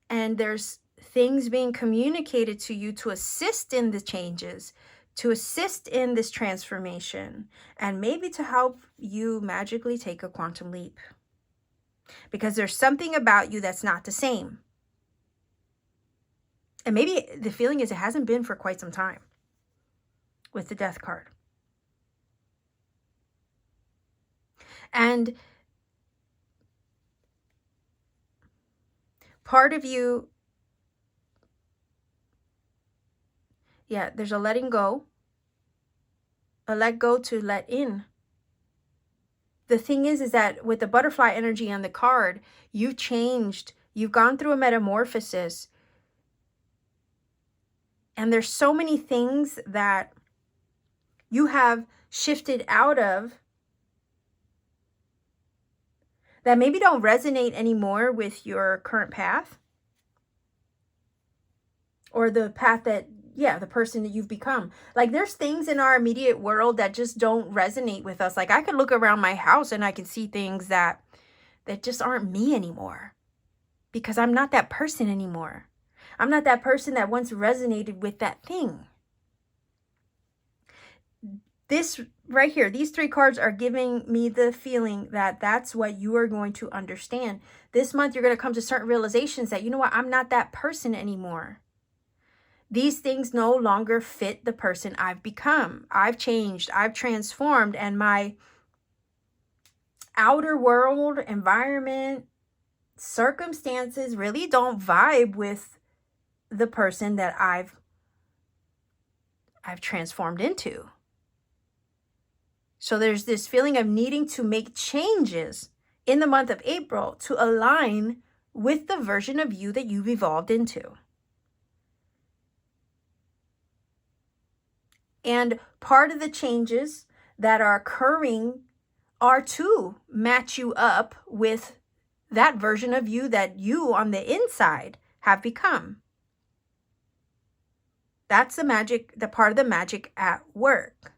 And there's things being communicated to you to assist in the changes, to assist in this transformation, and maybe to help you magically take a quantum leap. Because there's something about you that's not the same. And maybe the feeling is it hasn't been for quite some time with the Death card. And part of you, there's a letting go, a let go to let in. The thing is that with the butterfly energy on the card, you've changed, you've gone through a metamorphosis. And there's so many things that you have shifted out of that maybe don't resonate anymore with your current path, or the path that, the person that you've become. Like, there's things in our immediate world that just don't resonate with us. Like, I could look around my house and I can see things that just aren't me anymore, because I'm not that person anymore. I'm not that person that once resonated with that thing. This right here, these three cards are giving me the feeling that that's what you are going to understand. This month, you're going to come to certain realizations that, you know what, I'm not that person anymore. These things no longer fit the person I've become. I've changed, I've transformed, and my outer world, environment, circumstances really don't vibe with the person that I've transformed into. So there's this feeling of needing to make changes in the month of April to align with the version of you that you've evolved into. And part of the changes that are occurring are to match you up with that version of you that you on the inside have become. That's the magic, the part of the magic at work.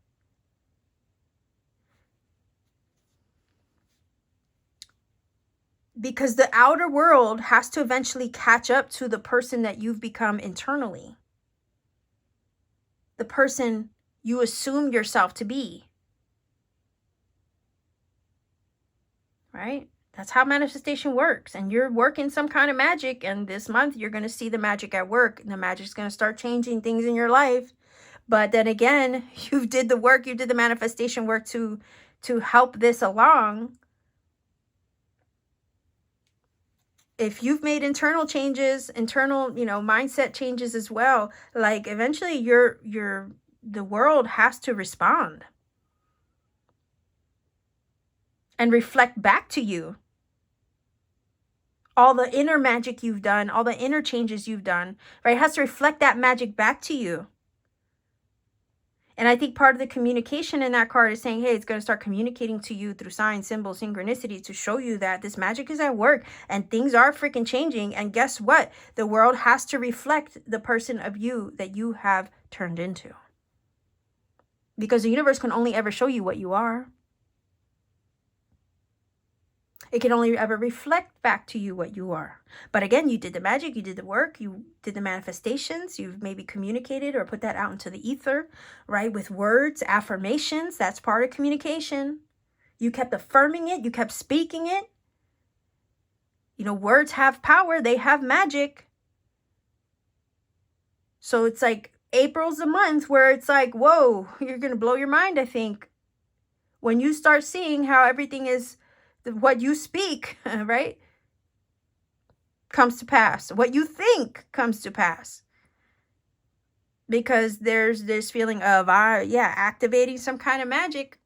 Because the outer world has to eventually catch up to the person that you've become internally. The person you assume yourself to be. Right? That's how manifestation works. And you're working some kind of magic. And this month, you're going to see the magic at work. And the magic's going to start changing things in your life. But then again, you did the work. You did the manifestation work to help this along. If you've made internal changes, internal, mindset changes as well, like eventually the world has to respond and reflect back to you all the inner magic you've done, all the inner changes you've done, right? It has to reflect that magic back to you. And I think part of the communication in that card is saying, hey, it's going to start communicating to you through signs, symbols, synchronicity to show you that this magic is at work and things are freaking changing. And guess what? The world has to reflect the person of you that you have turned into. Because the universe can only ever show you what you are. It can only ever reflect back to you what you are. But again, you did the magic, you did the work, you did the manifestations, you've maybe communicated or put that out into the ether, right? With words, affirmations, that's part of communication. You kept affirming it, you kept speaking it. Words have power, they have magic. So it's like April's a month where it's like, whoa, you're going to blow your mind, I think. When you start seeing how everything is, what you speak, right, comes to pass. What you think comes to pass. Because there's this feeling of, activating some kind of magic.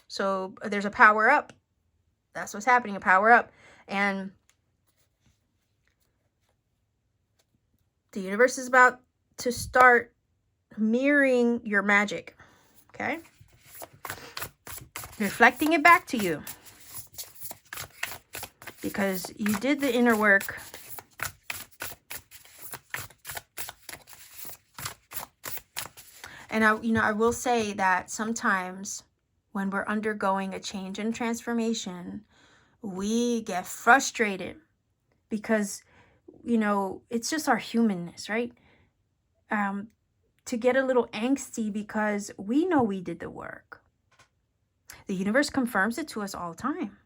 So there's a power up. That's what's happening, a power up. And the universe is about to start mirroring your magic. Okay? Reflecting it back to you. Because you did the inner work. And I will say that sometimes when we're undergoing a change and transformation, we get frustrated because, it's just our humanness, right? To get a little angsty because we know we did the work. The universe confirms it to us all the time.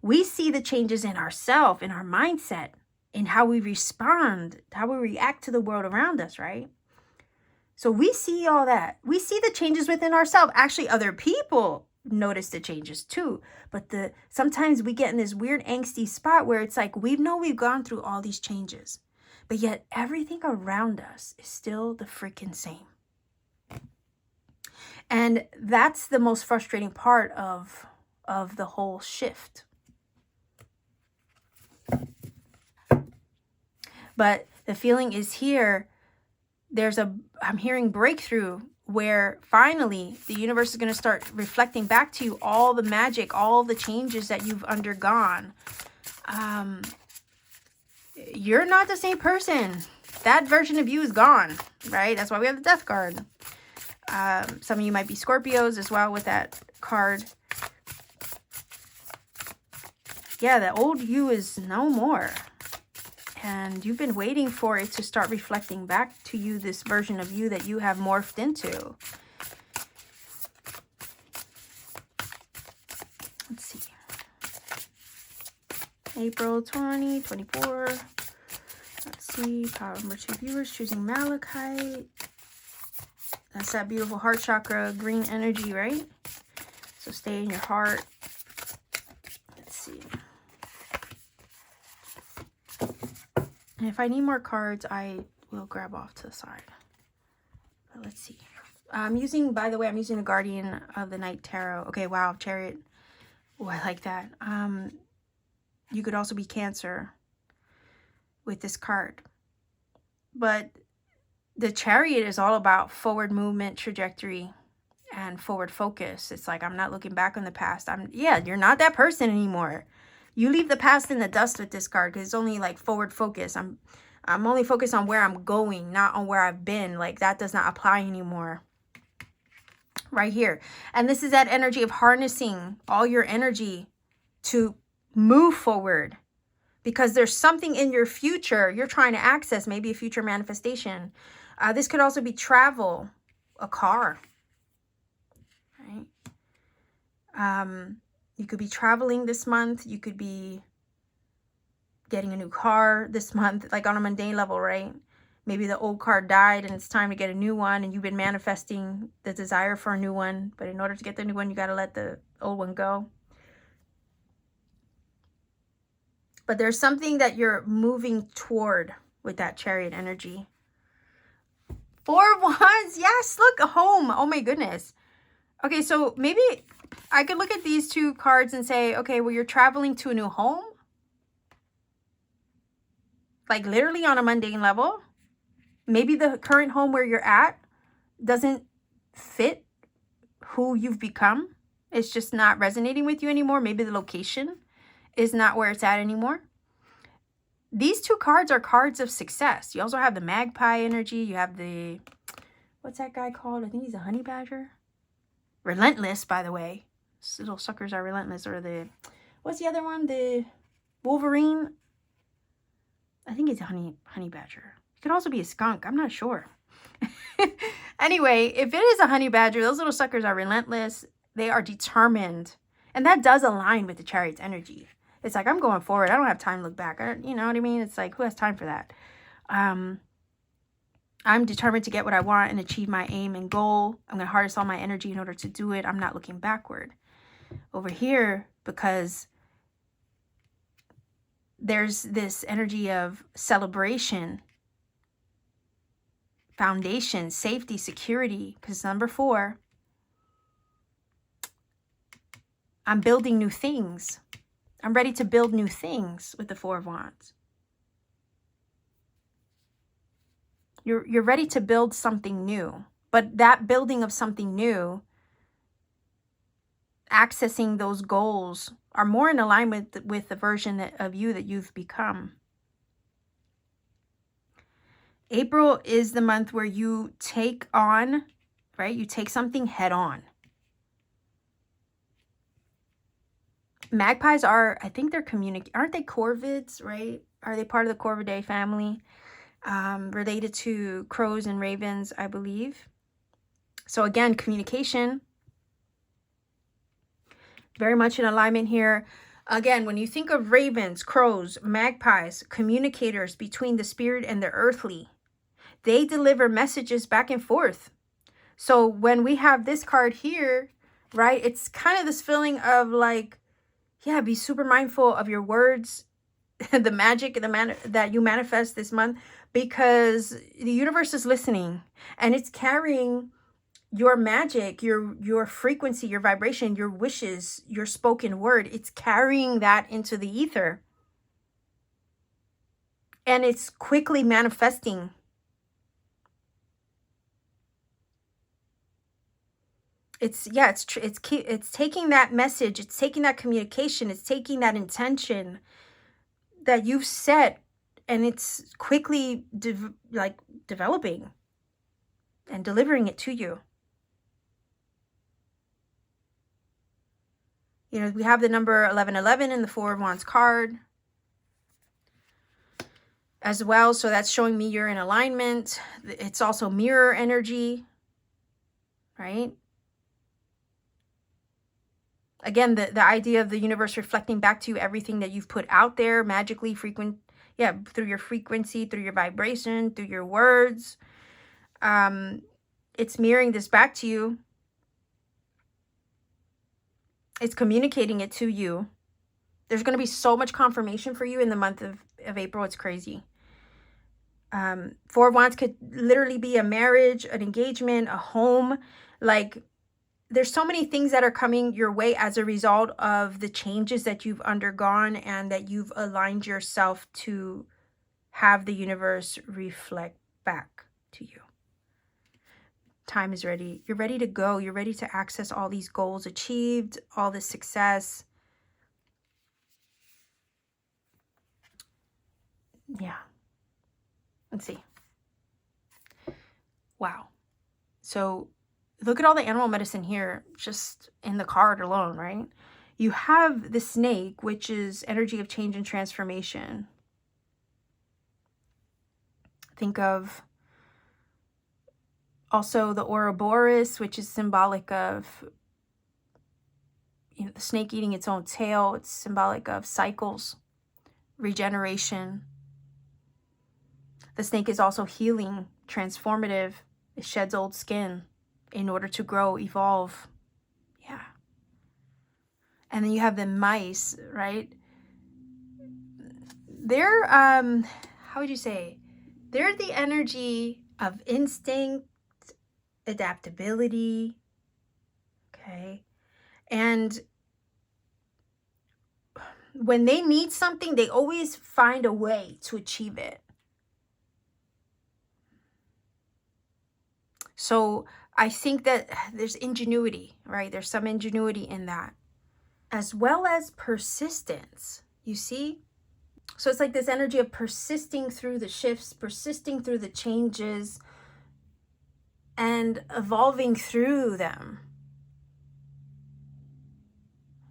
We see the changes in ourselves, in our mindset, in how we respond, how we react to the world around us, right? So we see all that. We see the changes within ourselves. Actually, other people notice the changes too. But sometimes we get in this weird angsty spot where it's like, we've gone through all these changes. But yet everything around us is still the freaking same. And that's the most frustrating part of the whole shift. But the feeling is here. I'm hearing breakthrough where finally the universe is going to start reflecting back to you all the magic, all the changes that you've undergone. You're not the same person. That version of you is gone, right? That's why we have the death card. Some of you might be Scorpios as well with that card. Yeah, the old you is no more. And you've been waiting for it to start reflecting back to you, this version of you that you have morphed into. Let's see. April 2024. Let's see. Power number 2 viewers choosing Malachite. That's that beautiful heart chakra, green energy, right? So stay in your heart. Let's see. And if I need more cards, I will grab off to the side. But let's see. By the way, I'm using the Guardian of the Night Tarot. Okay, wow, Chariot. Oh, I like that. You could also be Cancer with this card. But the Chariot is all about forward movement, trajectory. and forward focus. It's like, I'm not looking back on the past. Yeah, you're not that person anymore. You leave the past in the dust with this card, because it's only like forward focus. I'm only focused on where I'm going, not on where I've been. Like, that does not apply anymore. Right here. And this is that energy of harnessing all your energy to move forward, because there's something in your future you're trying to access, maybe a future manifestation. This could also be travel, a car, right? You could be traveling this month. You could be getting a new car this month, like on a mundane level, right? Maybe the old car died and it's time to get a new one, and you've been manifesting the desire for a new one. But in order to get the new one, you got to let the old one go. But there's something that you're moving toward with that Chariot energy. 4 of Wands. Yes, look, a home. Oh my goodness. Okay, so maybe I could look at these two cards and say, okay, well, you're traveling to a new home. Like literally on a mundane level. Maybe the current home where you're at doesn't fit who you've become. It's just not resonating with you anymore. Maybe the location is not where it's at anymore. These two cards are cards of success. You also have the magpie energy. You have the, what's that guy called? I think he's a honey badger. Relentless, by the way. These little suckers are relentless. Or the, what's the other one? The Wolverine. I think it's a honey badger. It could also be a skunk. I'm not sure. Anyway, if it is a honey badger, those little suckers are relentless. They are determined. And that does align with the Chariot's energy. It's like, I'm going forward. I don't have time to look back. You know what I mean? It's like, who has time for that? I'm determined to get what I want and achieve my aim and goal. I'm going to harness all my energy in order to do it. I'm not looking backward. Over here, because there's this energy of celebration, foundation, safety, security, because number 4, I'm building new things. I'm ready to build new things with the 4 of Wands. You're ready to build something new, but that building of something new, accessing those goals, are more in alignment with the version of you that you've become. April is the month where you take on, right? You take something head on. Magpies are, I think they're aren't they corvids, right? Are they part of the Corvidae family? Related to crows and ravens, I believe. So again, communication. Very much in alignment here. Again, when you think of ravens, crows, magpies, communicators between the spirit and the earthly, they deliver messages back and forth. So when we have this card here, right, it's kind of this feeling of like, yeah, be super mindful of your words, the magic that you manifest this month, because the universe is listening and it's carrying your magic, your frequency, your vibration, your wishes, your spoken word. It's carrying that into the ether. And it's quickly manifesting. It's taking that message, it's taking that communication, it's taking that intention that you've set, and it's quickly developing and delivering it to you. You know, we have the number 1111 in the 4 of Wands card as well. So that's showing me you're in alignment. It's also mirror energy, right? Again, the idea of the universe reflecting back to you everything that you've put out there magically, through your frequency, through your vibration, through your words. It's mirroring this back to you. It's communicating it to you. There's going to be so much confirmation for you in the month of April. It's crazy. 4 of Wands could literally be a marriage, an engagement, a home. Like, there's so many things that are coming your way as a result of the changes that you've undergone and that you've aligned yourself to have the universe reflect back to you. time is ready. You're ready to go. You're ready to access all these goals achieved, all this success. Yeah. Let's see. Wow. So look at all the animal medicine here, just in the card alone, right? You have the snake, which is energy of change and transformation. Think of also the Ouroboros, which is symbolic of, you know, the snake eating its own tail. It's symbolic of cycles, regeneration. The snake is also healing, transformative. It sheds old skin in order to grow, evolve. Yeah. And then you have the mice, right? They're, how would you say? They're the energy of instinct, adaptability, okay? And when they need something, they always find a way to achieve it. So I think that there's ingenuity, right? There's some ingenuity in that, as well as persistence, you see? So it's like this energy of persisting through the shifts, persisting through the changes, and evolving through them.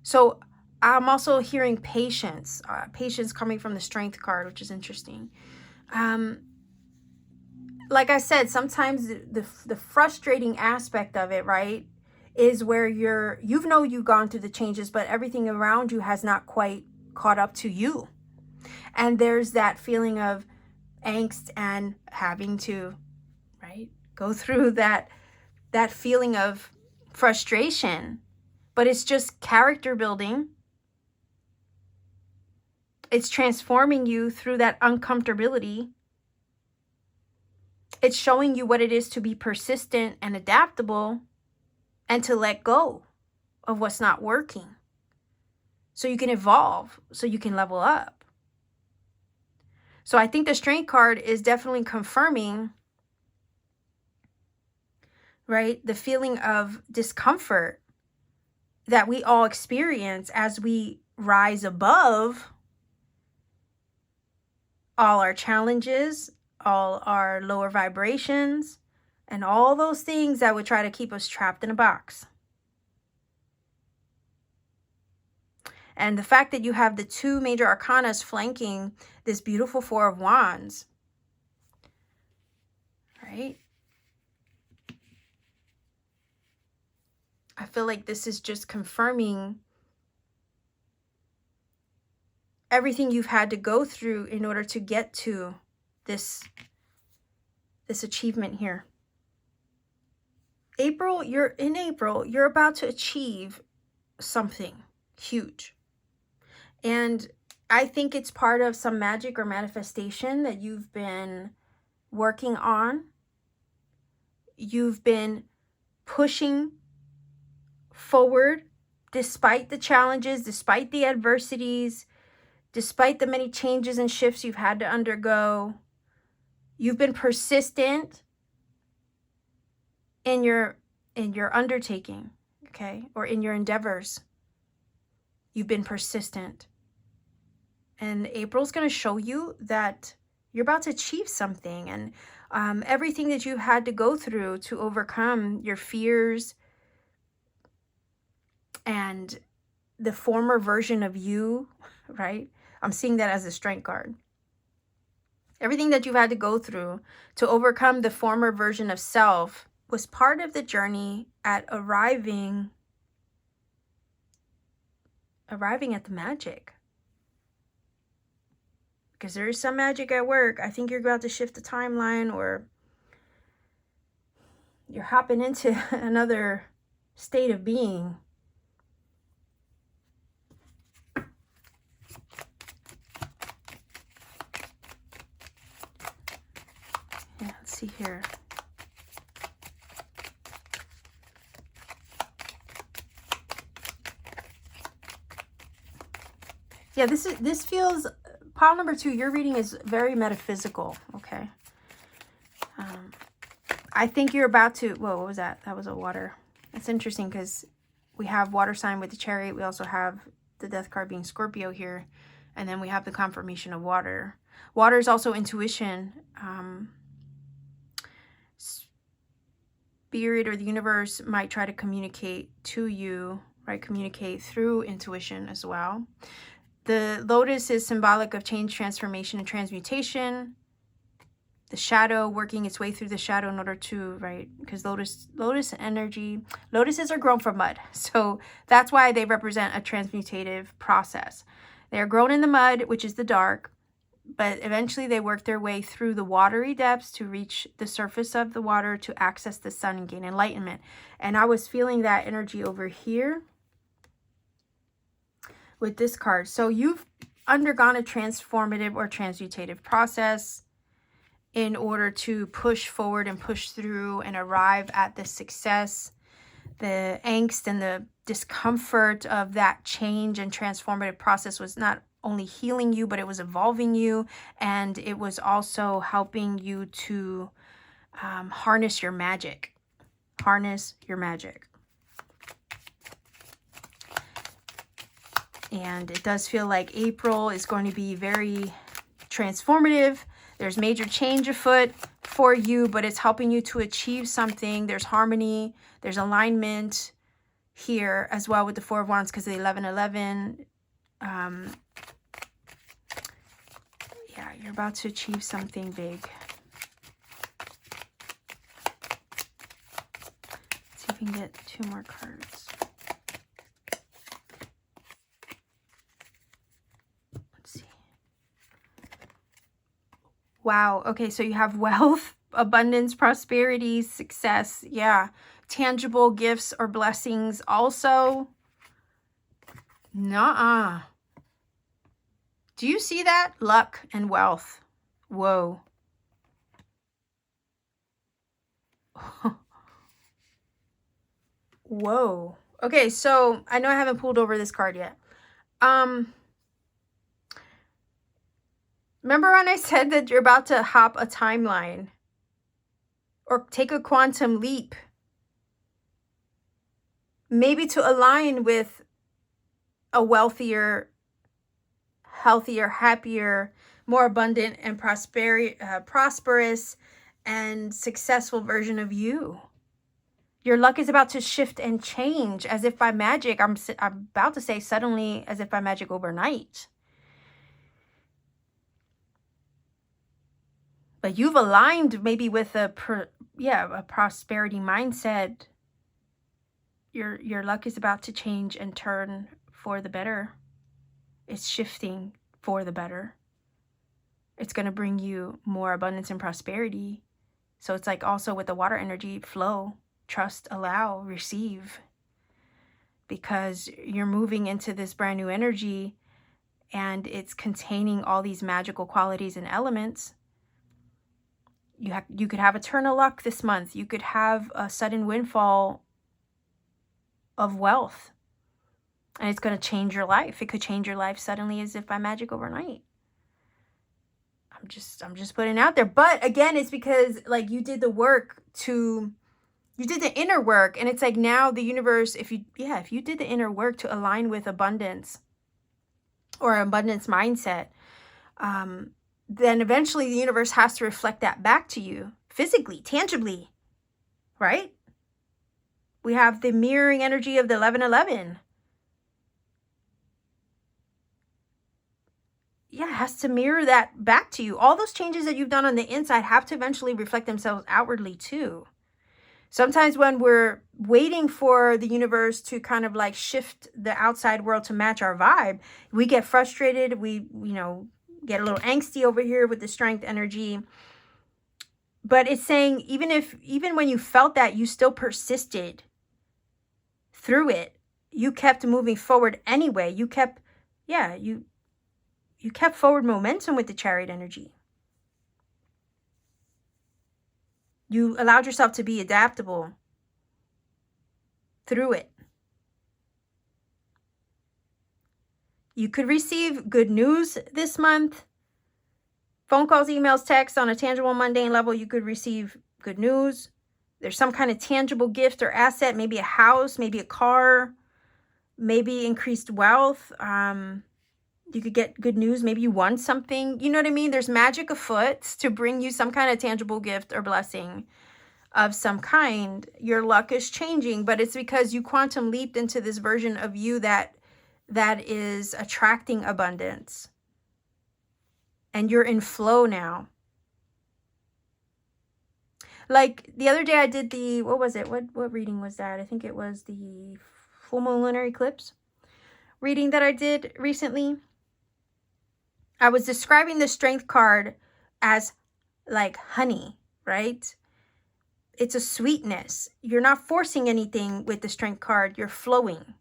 So I'm also hearing patience, patience coming from the Strength card, which is interesting. Like I said, sometimes the frustrating aspect of it, right, is where you've gone through the changes, but everything around you has not quite caught up to you. And there's that feeling of angst and having to, right, go through that feeling of frustration. But it's just character building. It's transforming you through that uncomfortability. It's showing you what it is to be persistent and adaptable and to let go of what's not working so you can evolve, so you can level up. So I think the Strength card is definitely confirming, right, the feeling of discomfort that we all experience as we rise above all our challenges, all our lower vibrations, and all those things that would try to keep us trapped in a box. And the fact that you have the two major arcanas flanking this beautiful Four of Wands, right? I feel like this is just confirming everything you've had to go through in order to get to this achievement here. April, you're about to achieve something huge. And I think it's part of some magic or manifestation that you've been working on. You've been pushing forward despite the challenges, despite the adversities, despite the many changes and shifts you've had to undergo. You've been persistent in your undertaking, okay? Or in your endeavors. You've been persistent. And April's going to show you that you're about to achieve something. And everything that you had to go through to overcome your fears and the former version of you, right? I'm seeing that as a Strength card. Everything that you've had to go through to overcome the former version of self was part of the journey at arriving at the magic. Because there is some magic at work. I think you're about to shift the timeline, or you're hopping into another state of being. Yeah, let's see here. Yeah, this feels, pile number 2, your reading is very metaphysical, okay? I think you're about to, whoa, what was that? That was a water. That's interesting because we have water sign with the Chariot. We also have the death card being Scorpio here. And then we have the confirmation of water. Water is also intuition. Spirit or the universe might try to communicate to you, right? Communicate through intuition as well. The lotus is symbolic of change, transformation, and transmutation. The shadow working its way through the shadow in order to, right? Because lotus energy, lotuses are grown from mud. So that's why they represent a transmutative process. They are grown in the mud, which is the dark, but eventually they work their way through the watery depths to reach the surface of the water to access the sun and gain enlightenment. And I was feeling that energy over here with this card. So you've undergone a transformative or transmutative process in order to push forward and push through and arrive at the success. The angst and the discomfort of that change and transformative process was not only healing you, but it was evolving you, and it was also helping you to harness your magic. Harness your magic. And it does feel like April is going to be very transformative. There's major change afoot for you, but it's helping you to achieve something. There's harmony, there's alignment here as well with the Four of Wands because of the 1111. Yeah, you're about to achieve something big. Let's see if we can get 2 more cards. Let's see. Wow. Okay, so you have wealth, abundance, prosperity, success. Yeah. Tangible gifts or blessings also. Nuh-uh. Do you see that? Luck and wealth. Whoa. Whoa. Okay, so I know I haven't pulled over this card yet. Remember when I said that you're about to hop a timeline or take a quantum leap? Maybe to align with a wealthier, healthier, happier, more abundant and prosperous and successful version of you. Your luck is about to shift and change as if by magic. I'm about to say suddenly, as if by magic overnight. But you've aligned maybe with a prosperity mindset. Your luck is about to change and turn for the better. It's shifting for the better. It's going to bring you more abundance and prosperity. So it's like also with the water energy, flow, trust, allow, receive. Because you're moving into this brand new energy and it's containing all these magical qualities and elements. You could have a turn of luck this month. You could have a sudden windfall of wealth. And it's going to change your life. It could change your life suddenly as if by magic overnight. I'm just putting it out there. But again, it's because like you did the work you did the inner work. And it's like now the universe, if you did the inner work to align with abundance or abundance mindset, then eventually the universe has to reflect that back to you physically, tangibly, right? We have the mirroring energy of the 1111. Yeah, it has to mirror that back to you. All those changes that you've done on the inside have to eventually reflect themselves outwardly too. Sometimes when we're waiting for the universe to kind of like shift the outside world to match our vibe, we get frustrated. We, get a little angsty over here with the strength energy. But it's saying even when you felt that, you still persisted through it. You kept moving forward anyway. You kept forward momentum with the Chariot energy. You allowed yourself to be adaptable through it. You could receive good news this month. Phone calls, emails, texts on a tangible, mundane level. You could receive good news. There's some kind of tangible gift or asset, maybe a house, maybe a car, maybe increased wealth. You could get good news. Maybe you won something. You know what I mean? There's magic afoot to bring you some kind of tangible gift or blessing of some kind. Your luck is changing, but it's because you quantum leaped into this version of you that is attracting abundance. And you're in flow now. Like the other day I did the, what was it? What reading was that? I think it was the full moon lunar eclipse reading that I did recently. I was describing the strength card as like honey, right? It's a sweetness. You're not forcing anything with the strength card. You're flowing.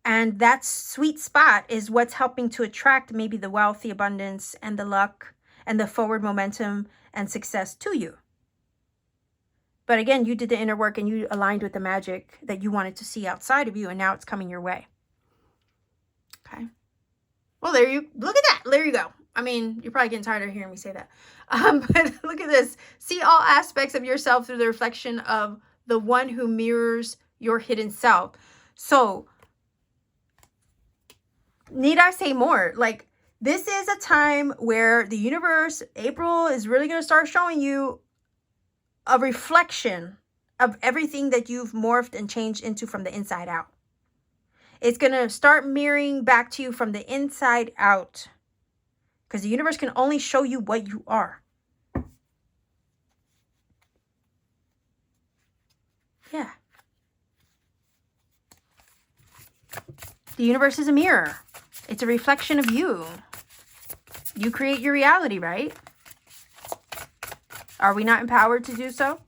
And that sweet spot is what's helping to attract maybe the wealth, the abundance, and the luck, and the forward momentum and success to you. But again, you did the inner work and you aligned with the magic that you wanted to see outside of you, and now it's coming your way. Okay. Well, look at that. There you go. I mean, you're probably getting tired of hearing me say that. But look at this. See all aspects of yourself through the reflection of the one who mirrors your hidden self. So, need I say more? Like, this is a time where the universe, April, is really going to start showing you a reflection of everything that you've morphed and changed into from the inside out. It's going to start mirroring back to you from the inside out. Because the universe can only show you what you are. Yeah. The universe is a mirror. It's a reflection of you. You create your reality, right? Are we not empowered to do so?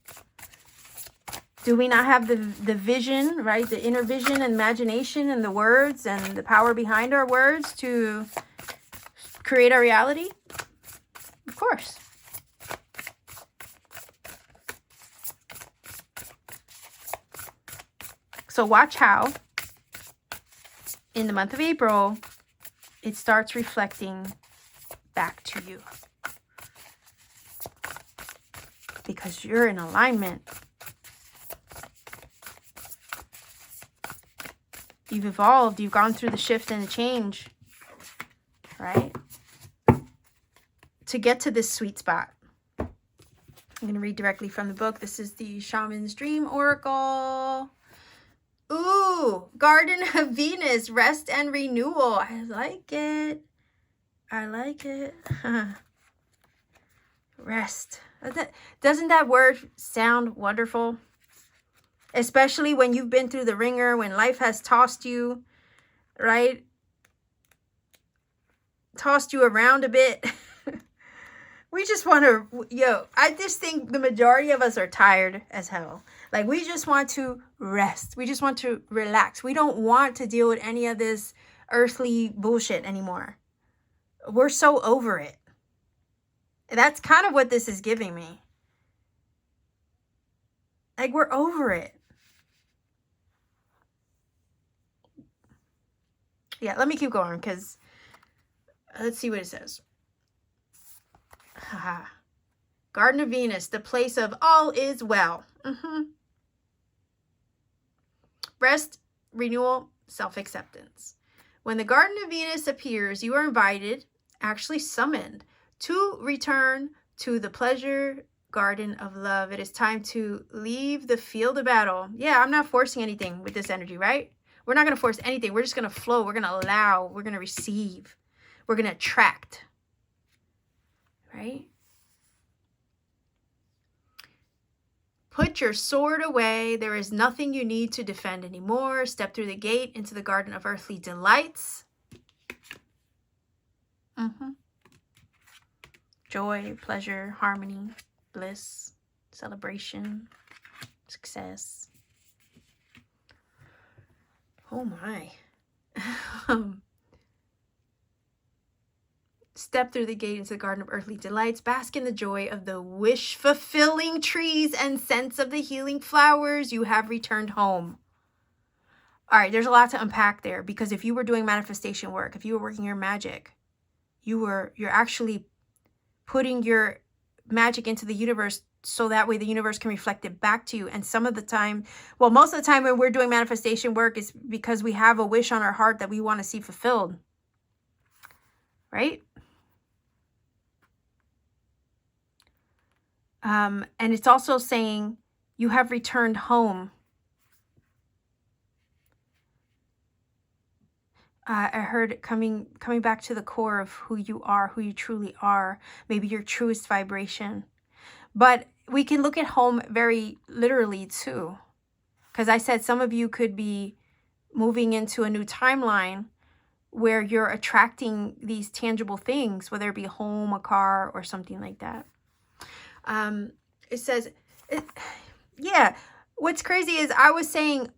Do we not have the vision, right? The inner vision and imagination and the words and the power behind our words to create our reality? Of course. So watch how in the month of April, it starts reflecting back to you. Because you're in alignment. You've evolved. You've gone through the shift and the change. Right? To get to this sweet spot. I'm going to read directly from the book. This is the Shaman's Dream Oracle. Ooh, Garden of Venus, rest and renewal. I like it. I like it. Rest. Doesn't that word sound wonderful? Especially when you've been through the ringer, when life has tossed you, right? Tossed you around a bit. We just want to, I just think the majority of us are tired as hell. Like, we just want to rest. We just want to relax. We don't want to deal with any of this earthly bullshit anymore. We're so over it. That's kind of what this is giving me. Like, we're over it. Yeah, let me keep going because let's see what it says. Garden of Venus, the place of all is well. Rest, renewal, self-acceptance. When the Garden of Venus appears, you are invited, actually summoned, to return to the pleasure garden of love. It is time to leave the field of battle. Yeah, I'm not forcing anything with this energy, right? We're not going to force anything. We're just going to flow. We're going to allow. We're going to receive. We're going to attract. Right? Put your sword away. There is nothing you need to defend anymore. Step through the gate into the garden of earthly delights. Joy, pleasure, harmony, bliss, celebration, success. Oh my. Step through the gate into the garden of earthly delights. Bask in the joy of the wish-fulfilling trees and scents of the healing flowers. You have returned home. All right, there's a lot to unpack there, because if you were doing manifestation work, if you were working your magic, you're actually putting your magic into the universe so that way the universe can reflect it back to you. And some of the time, well, most of the time when we're doing manifestation work is because we have a wish on our heart that we want to see fulfilled, right? And it's also saying you have returned home. I heard it coming back to the core of who you are, who you truly are, maybe your truest vibration. But we can look at home very literally too. Because I said some of you could be moving into a new timeline where you're attracting these tangible things, whether it be a home, a car, or something like that. It says, yeah, what's crazy is I was saying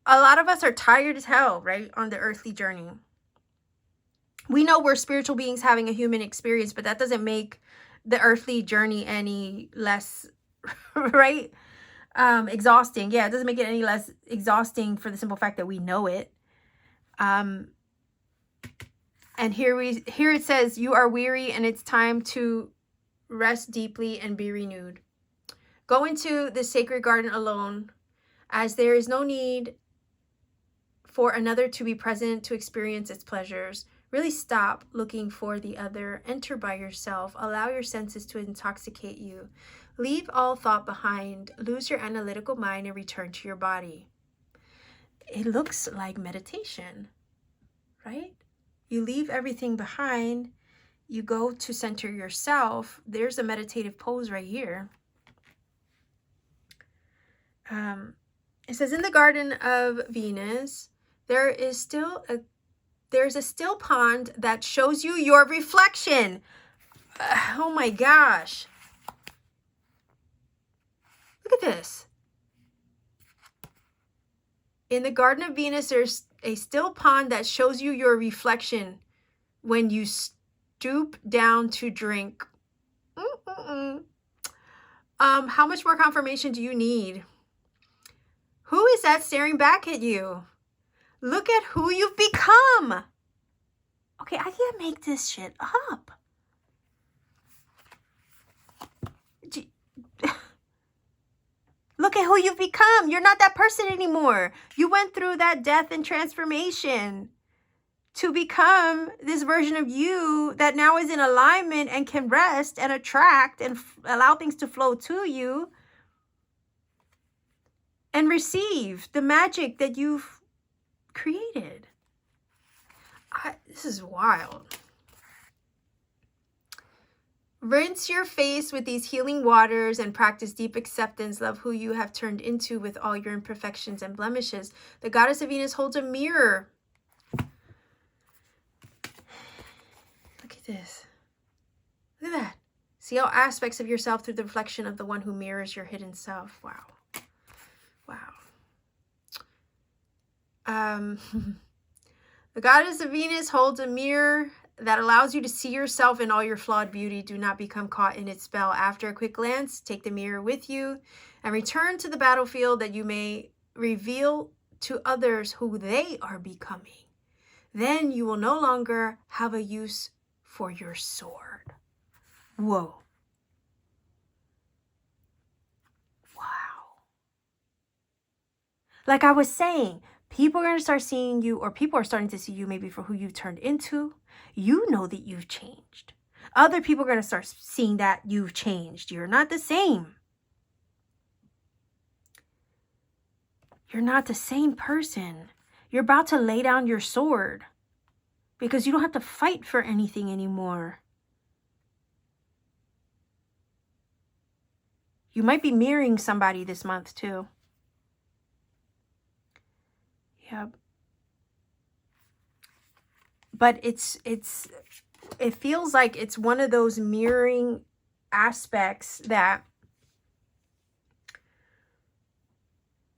a lot of us are tired as hell, right, on the earthly journey. We know we're spiritual beings having a human experience, but that doesn't make the earthly journey any less, right, exhausting. Yeah, it doesn't make it any less exhausting for the simple fact that we know it. And here it says, you are weary and it's time to rest deeply and be renewed. Go into the sacred garden alone, as there is no need for another to be present to experience its pleasures. Really stop looking for the other. Enter by yourself. Allow your senses to intoxicate you. Leave all thought behind. Lose your analytical mind and return to your body. It looks like meditation, right? You leave everything behind. You go to center yourself. There's a meditative pose right here. It says, in the Garden of Venus, there's a still pond that shows you your reflection. Oh my gosh. Look at this. In the Garden of Venus, there's a still pond that shows you your reflection when you stoop down to drink. How much more confirmation do you need? Who is that staring back at you? Look at who you've become. Okay, I can't make this shit up. Look at who you've become. You're not that person anymore. You went through that death and transformation to become this version of you that now is in alignment and can rest and attract and allow things to flow to you and receive the magic that you've created. This is wild. Rinse your face with these healing waters and practice deep acceptance. Love who you have turned into with all your imperfections and blemishes. The goddess of Venus holds a mirror. Look at this. Look at that. See all aspects of yourself through the reflection of the one who mirrors your hidden self. Wow. Wow. The goddess of Venus holds a mirror that allows you to see yourself in all your flawed beauty. Do not become caught in its spell. After a quick glance, take the mirror with you and return to the battlefield that you may reveal to others who they are becoming. Then you will no longer have a use for your sword. Whoa. Wow. Like I was saying, people are going to start seeing you, or people are starting to see you maybe for who you've turned into. You know that you've changed. Other people are going to start seeing that you've changed. You're not the same. You're not the same person. You're about to lay down your sword because you don't have to fight for anything anymore. You might be mirroring somebody this month too. Yep. But it feels like it's one of those mirroring aspects that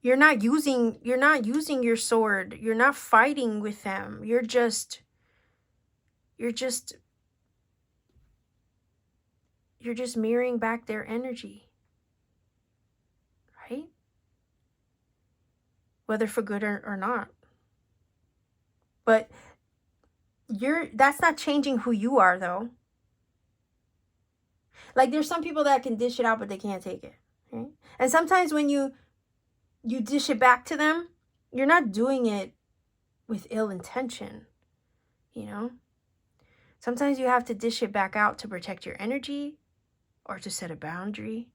you're not using your sword. You're not fighting with them. You're just mirroring back their energy. Right? Whether for good or not. But that's not changing who you are though. Like there's some people that can dish it out, but they can't take it. Right? And sometimes when you dish it back to them, you're not doing it with ill intention, you know? Sometimes you have to dish it back out to protect your energy or to set a boundary,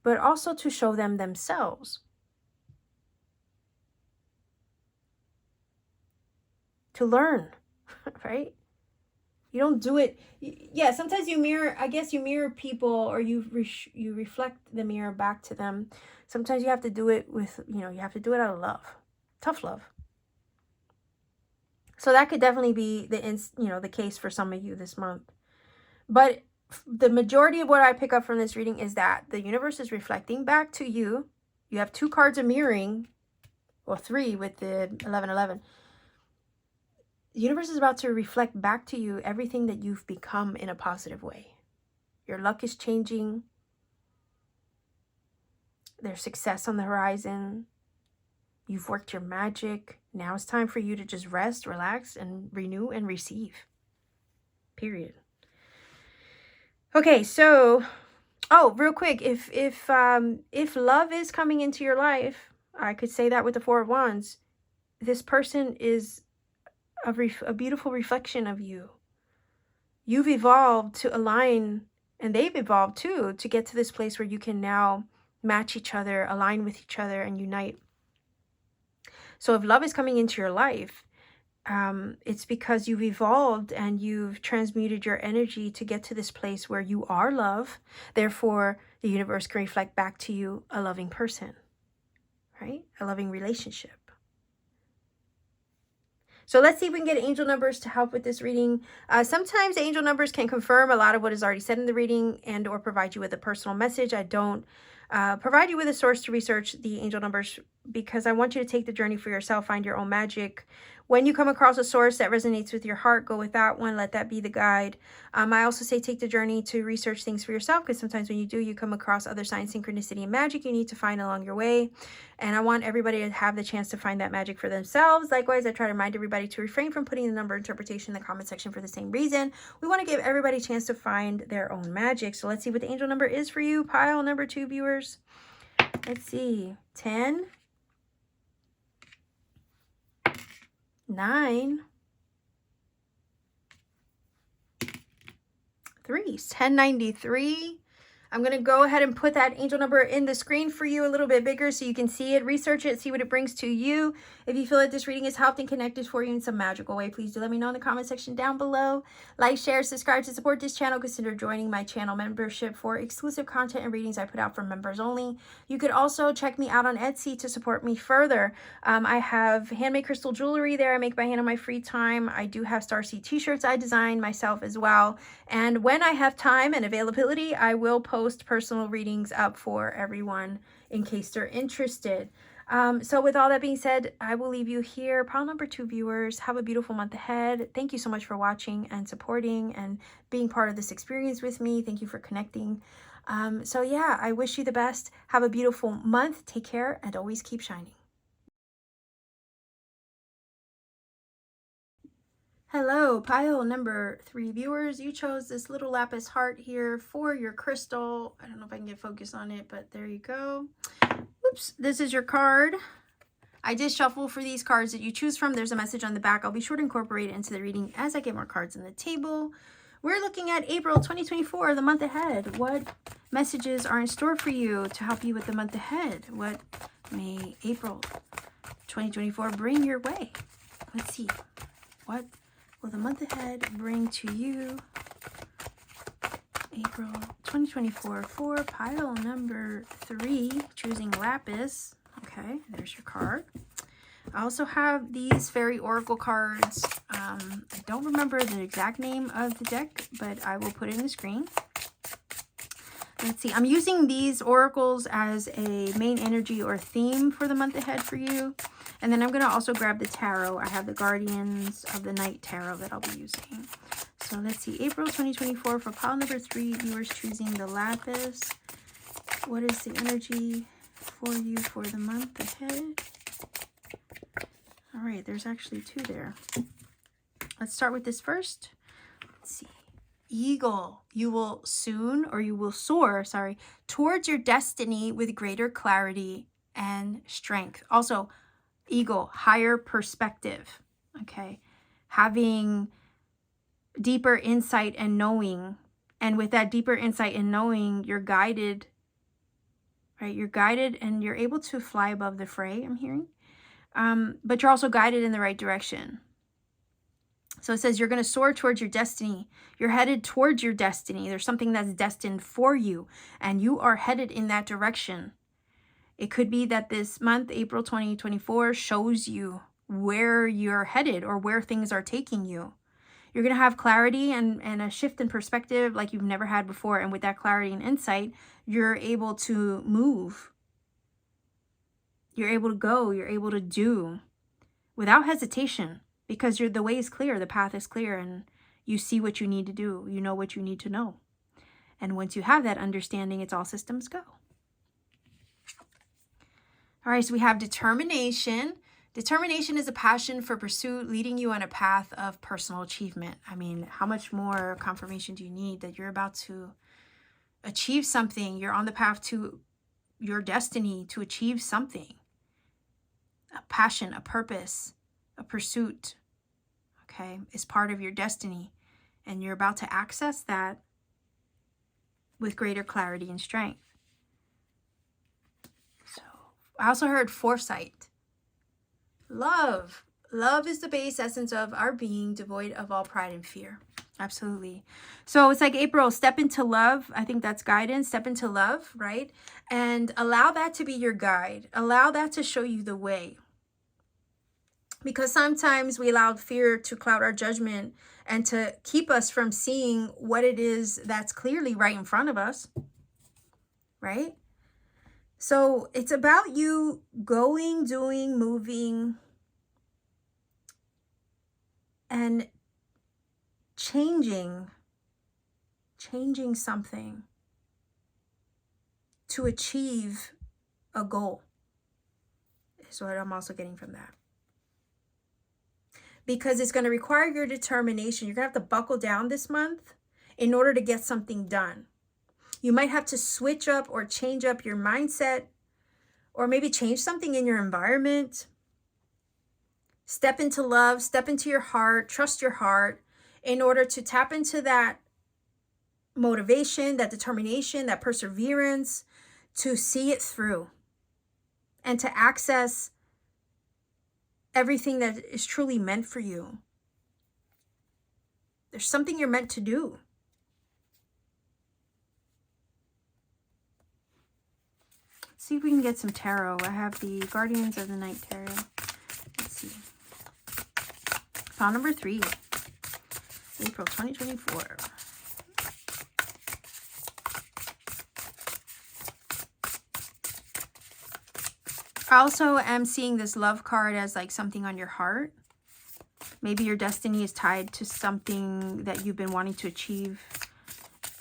but also to show them themselves. To learn, right? You don't do it. Yeah, sometimes you mirror, I guess you mirror people, or you reflect the mirror back to them. Sometimes you have to do it with, you know, you have to do it out of love. Tough love. So that could definitely be the case for some of you this month. But the majority of what I pick up from this reading is that the universe is reflecting back to you. You have 2 cards of mirroring, or 3 with the 1111. The universe is about to reflect back to you everything that you've become in a positive way. Your luck is changing. There's success on the horizon. You've worked your magic. Now it's time for you to just rest, relax, and renew and receive. Period. Okay, so, real quick, if love is coming into your life, I could say that with the 4 of Wands. This person is a beautiful reflection of you. You've evolved to align, and they've evolved too, to get to this place where you can now match each other, align with each other, and unite. So if love is coming into your life, it's because you've evolved and you've transmuted your energy to get to this place where you are love. Therefore, the universe can reflect back to you a loving person, right? A loving relationship. So let's see if we can get angel numbers to help with this reading. Sometimes angel numbers can confirm a lot of what is already said in the reading and or provide you with a personal message. I don't provide you with a source to research the angel numbers because I want you to take the journey for yourself, find your own magic. When you come across a source that resonates with your heart, go with that one. Let that be the guide. I also say take the journey to research things for yourself, because sometimes when you do, you come across other signs, synchronicity, and magic you need to find along your way. And I want everybody to have the chance to find that magic for themselves. Likewise, I try to remind everybody to refrain from putting the number interpretation in the comment section for the same reason. We want to give everybody a chance to find their own magic. So let's see what the angel number is for you, pile number 2 viewers. Let's see. 10. 9. 3. 1093. I'm going to go ahead and put that angel number in the screen for you a little bit bigger so you can see it, research it, see what it brings to you. If you feel that this reading has helped and connected for you in some magical way, please do let me know in the comment section down below. Like, share, subscribe to support this channel. Consider joining my channel membership for exclusive content and readings I put out for members only. You could also check me out on Etsy to support me further. I have handmade crystal jewelry there I make by hand on my free time. I do have Starseed t-shirts I designed myself as well. And when I have time and availability, I will post personal readings up for everyone in case they're interested. So with all that being said, I will leave you here. Pile number 2 viewers, have a beautiful month ahead. Thank you so much for watching and supporting and being part of this experience with me. Thank you for connecting. So yeah, I wish you the best. Have a beautiful month. Take care and always keep shining. Hello, pile number 3 viewers. You chose this little lapis heart here for your crystal. I don't know if I can get focus on it, but there you go. Oops, this is your card. I did shuffle for these cards that you choose from. There's a message on the back. I'll be sure to incorporate it into the reading as I get more cards on the table. We're looking at April 2024, the month ahead. What messages are in store for you to help you with the month ahead? What may April 2024 bring your way? Let's see. What will the month ahead bring to you? April 2024 for pile number 3, choosing Lapis. Okay, there's your card. I also have these fairy oracle cards. I don't remember the exact name of the deck, but I will put it in the screen. Let's see. I'm using these oracles as a main energy or theme for the month ahead for you. And then I'm going to also grab the tarot. I have the Guardians of the Night tarot that I'll be using. So let's see. April 2024 for pile number 3, viewers choosing the Lapis. What is the energy for you for the month ahead? All right, there's actually 2 there. Let's start with this first. Let's see. eagle. You will soon, or you will soar, sorry, towards your destiny with greater clarity and strength. Also, eagle, higher perspective, okay? Having deeper insight and knowing. And with that deeper insight and knowing, you're guided, right? You're guided and you're able to fly above the fray, I'm hearing. But you're also guided in the right direction. So it says you're going to soar towards your destiny. You're headed towards your destiny. There's something that's destined for you, and you are headed in that direction. It could be that this month, April 2024, shows you where you're headed or where things are taking you. You're going to have clarity and a shift in perspective like you've never had before. And with that clarity and insight, you're able to move. You're able to go. You're able to do without hesitation, because the way is clear. The path is clear, and you see what you need to do. You know what you need to know. And once you have that understanding, it's all systems go. All right, so we have determination. Determination is a passion for pursuit leading you on a path of personal achievement. I mean, how much more confirmation do you need that you're about to achieve something? You're on the path to your destiny to achieve something. A passion, a purpose, a pursuit, okay, is part of your destiny. And you're about to access that with greater clarity and strength. So I also heard foresight. Love. Love is the base essence of our being, devoid of all pride and fear. Absolutely. So it's like April, step into love. I think that's guidance. Step into love, right? And allow that to be your guide. Allow that to show you the way. Because sometimes we allow fear to cloud our judgment and to keep us from seeing what it is that's clearly right in front of us, right? So it's about you going, doing, moving, and changing something to achieve a goal, is what I'm also getting from that. Because it's going to require your determination. You're going to have to buckle down this month in order to get something done. You might have to switch up or change up your mindset, or maybe change something in your environment. Step into love, step into your heart, trust your heart in order to tap into that motivation, that determination, that perseverance, to see it through and to access everything that is truly meant for you. There's something you're meant to do. Let's see if we can get some tarot. I have the Guardians of the Night Tarot. Let's see. File number 3, April 2024. I also am seeing this love card as like something on your heart. Maybe your destiny is tied to something that you've been wanting to achieve,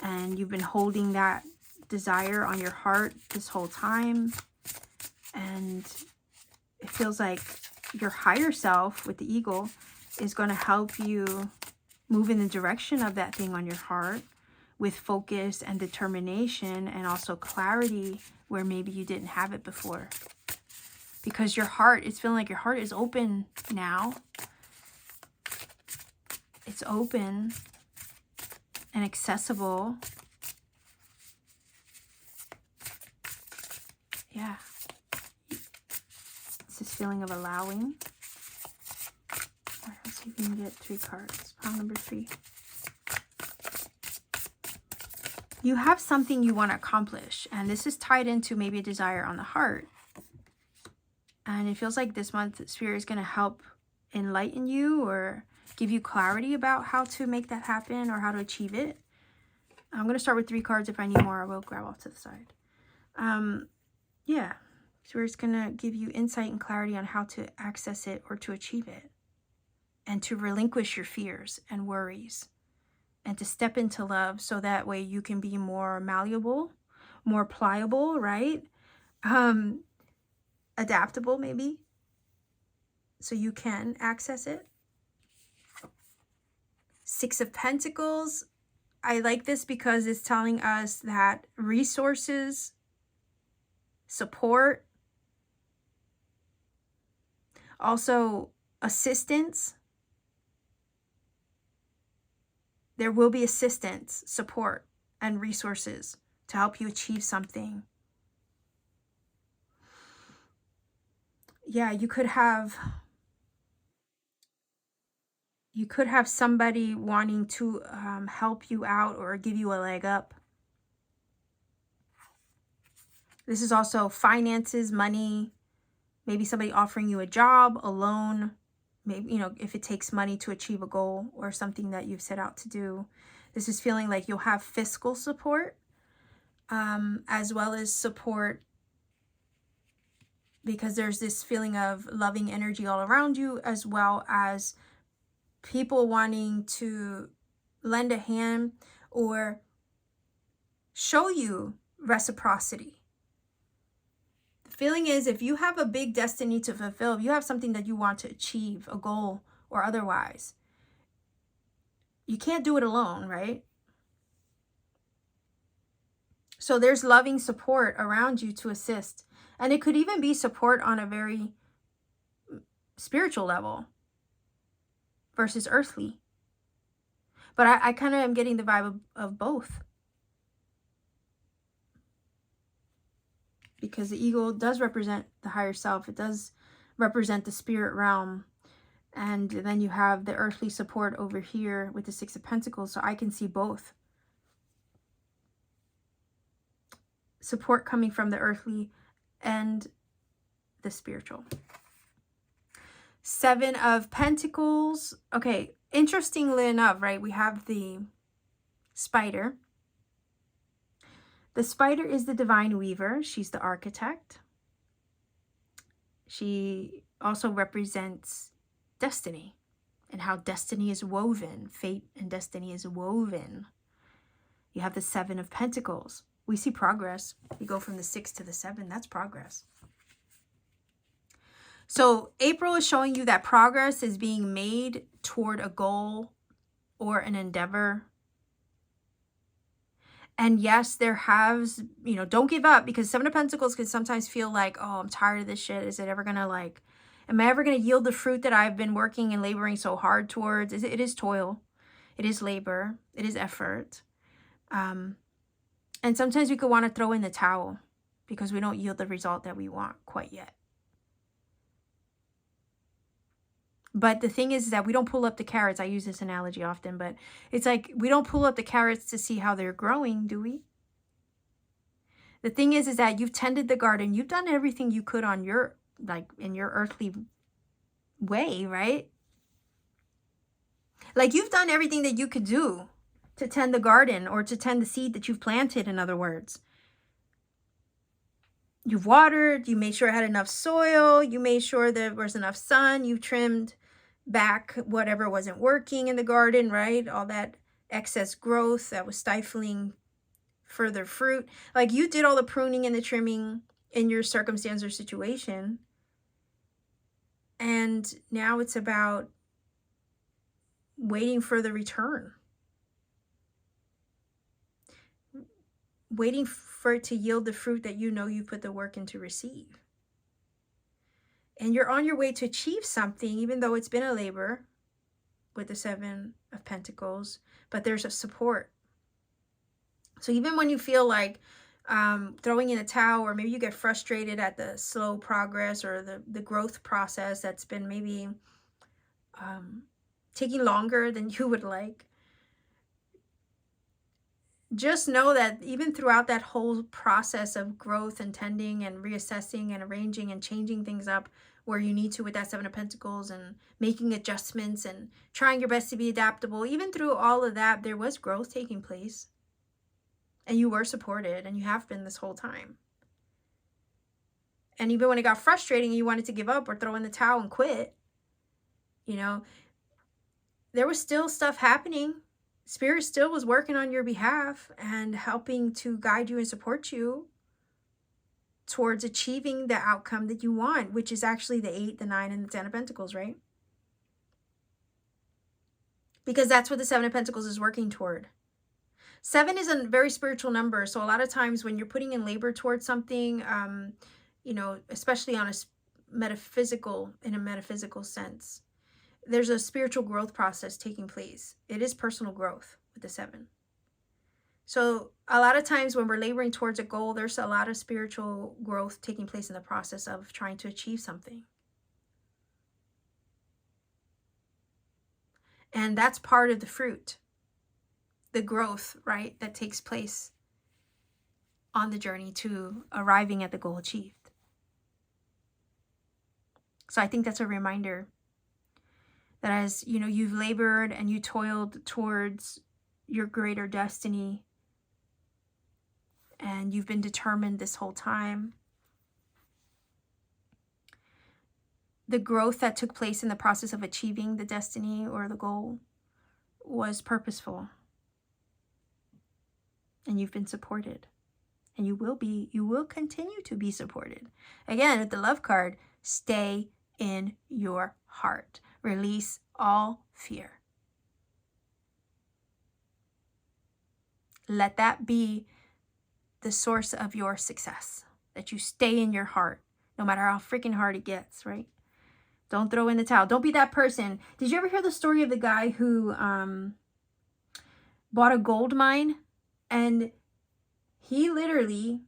and you've been holding that desire on your heart this whole time. And it feels like your higher self with the eagle is going to help you move in the direction of that thing on your heart with focus and determination, and also clarity where maybe you didn't have it before. Because your heart, it's feeling like your heart is open now. It's open and accessible. Yeah. It's this feeling of allowing. All right, let's see if we can get 3 cards. Pile number 3. You have something you want to accomplish, and this is tied into maybe a desire on the heart. And it feels like this month, Spirit is going to help enlighten you or give you clarity about how to make that happen or how to achieve it. I'm going to start with 3 cards. If I need more, I will grab off to the side. Yeah, Spirit's going to give you insight and clarity on how to access it or to achieve it. And to relinquish your fears and worries. And to step into love so that way you can be more malleable, more pliable, right? Adaptable maybe, so you can access it. 6 of Pentacles, I like this because it's telling us that resources, support, also assistance, there will be assistance, support, and resources to help you achieve something. Yeah, you could have somebody wanting to help you out or give you a leg up. This is also finances, money, maybe somebody offering you a job, a loan, maybe, you know, if it takes money to achieve a goal or something that you've set out to do. This is feeling like you'll have fiscal support, as well as support, because there's this feeling of loving energy all around you, as well as people wanting to lend a hand or show you reciprocity. The feeling is, if you have a big destiny to fulfill, if you have something that you want to achieve, a goal or otherwise, you can't do it alone, right? So there's loving support around you to assist. And it could even be support on a very spiritual level versus earthly. But I kind of am getting the vibe of both. Because the ego does represent the higher self. It does represent the spirit realm. And then you have the earthly support over here with the Six of Pentacles. So I can see both. Support coming from the earthly and the spiritual. Seven of Pentacles. Okay, interestingly enough, right, we have the spider. The spider is the divine weaver. She's the architect. She also represents destiny and how destiny is woven. Fate and destiny is woven. You have the Seven of Pentacles. We see progress. You go from the 6 to the 7. That's progress. So April is showing you that progress is being made toward a goal or an endeavor. And yes, there has, you know, don't give up, because Seven of Pentacles can sometimes feel like, oh, I'm tired of this shit. Is it ever going to, like, am I ever going to yield the fruit that I've been working and laboring so hard towards? It is toil. It is labor. It is effort. And sometimes we could want to throw in the towel because we don't yield the result that we want quite yet. But the thing is that we don't pull up the carrots. I use this analogy often, but it's like we don't pull up the carrots to see how they're growing, do we? The thing is that you've tended the garden. You've done everything you could on your, like, in your earthly way, right? Like, you've done everything that you could do to tend the garden, or to tend the seed that you've planted, in other words. You've watered, you made sure it had enough soil, you made sure there was enough sun, you trimmed back whatever wasn't working in the garden, right? All that excess growth that was stifling further fruit. Like, you did all the pruning and the trimming in your circumstance or situation. And now it's about waiting for the return. Waiting for it to yield the fruit that you know you put the work in to receive. And you're on your way to achieve something, even though it's been a labor with the Seven of Pentacles, but there's a support. So even when you feel like throwing in a towel, or maybe you get frustrated at the slow progress or the growth process that's been maybe taking longer than you would like, just know that even throughout that whole process of growth and tending and reassessing and arranging and changing things up where you need to with that Seven of Pentacles, and making adjustments and trying your best to be adaptable, even through all of that, there was growth taking place. And you were supported, and you have been this whole time. And even when it got frustrating and you wanted to give up or throw in the towel and quit, you know, there was still stuff happening. Spirit still was working on your behalf and helping to guide you and support you towards achieving the outcome that you want, which is actually the 8, the 9, and the 10 of Pentacles, right? Because that's what the Seven of Pentacles is working toward. 7 is a very spiritual number. So a lot of times when you're putting in labor towards something, you know, especially on a in a metaphysical sense, there's a spiritual growth process taking place. It is personal growth with the 7. So a lot of times when we're laboring towards a goal, there's a lot of spiritual growth taking place in the process of trying to achieve something. And that's part of the fruit, the growth, right, that takes place on the journey to arriving at the goal achieved. So I think that's a reminder that as, you know, you've labored and you toiled towards your greater destiny, and you've been determined this whole time, the growth that took place in the process of achieving the destiny or the goal was purposeful. And you've been supported. And you will continue to be supported. Again, with the love card, stay in your heart. Release all fear. Let that be the source of your success. That you stay in your heart, no matter how freaking hard it gets, right? Don't throw in the towel. Don't be that person. Did you ever hear the story of the guy who bought a gold mine? And he literally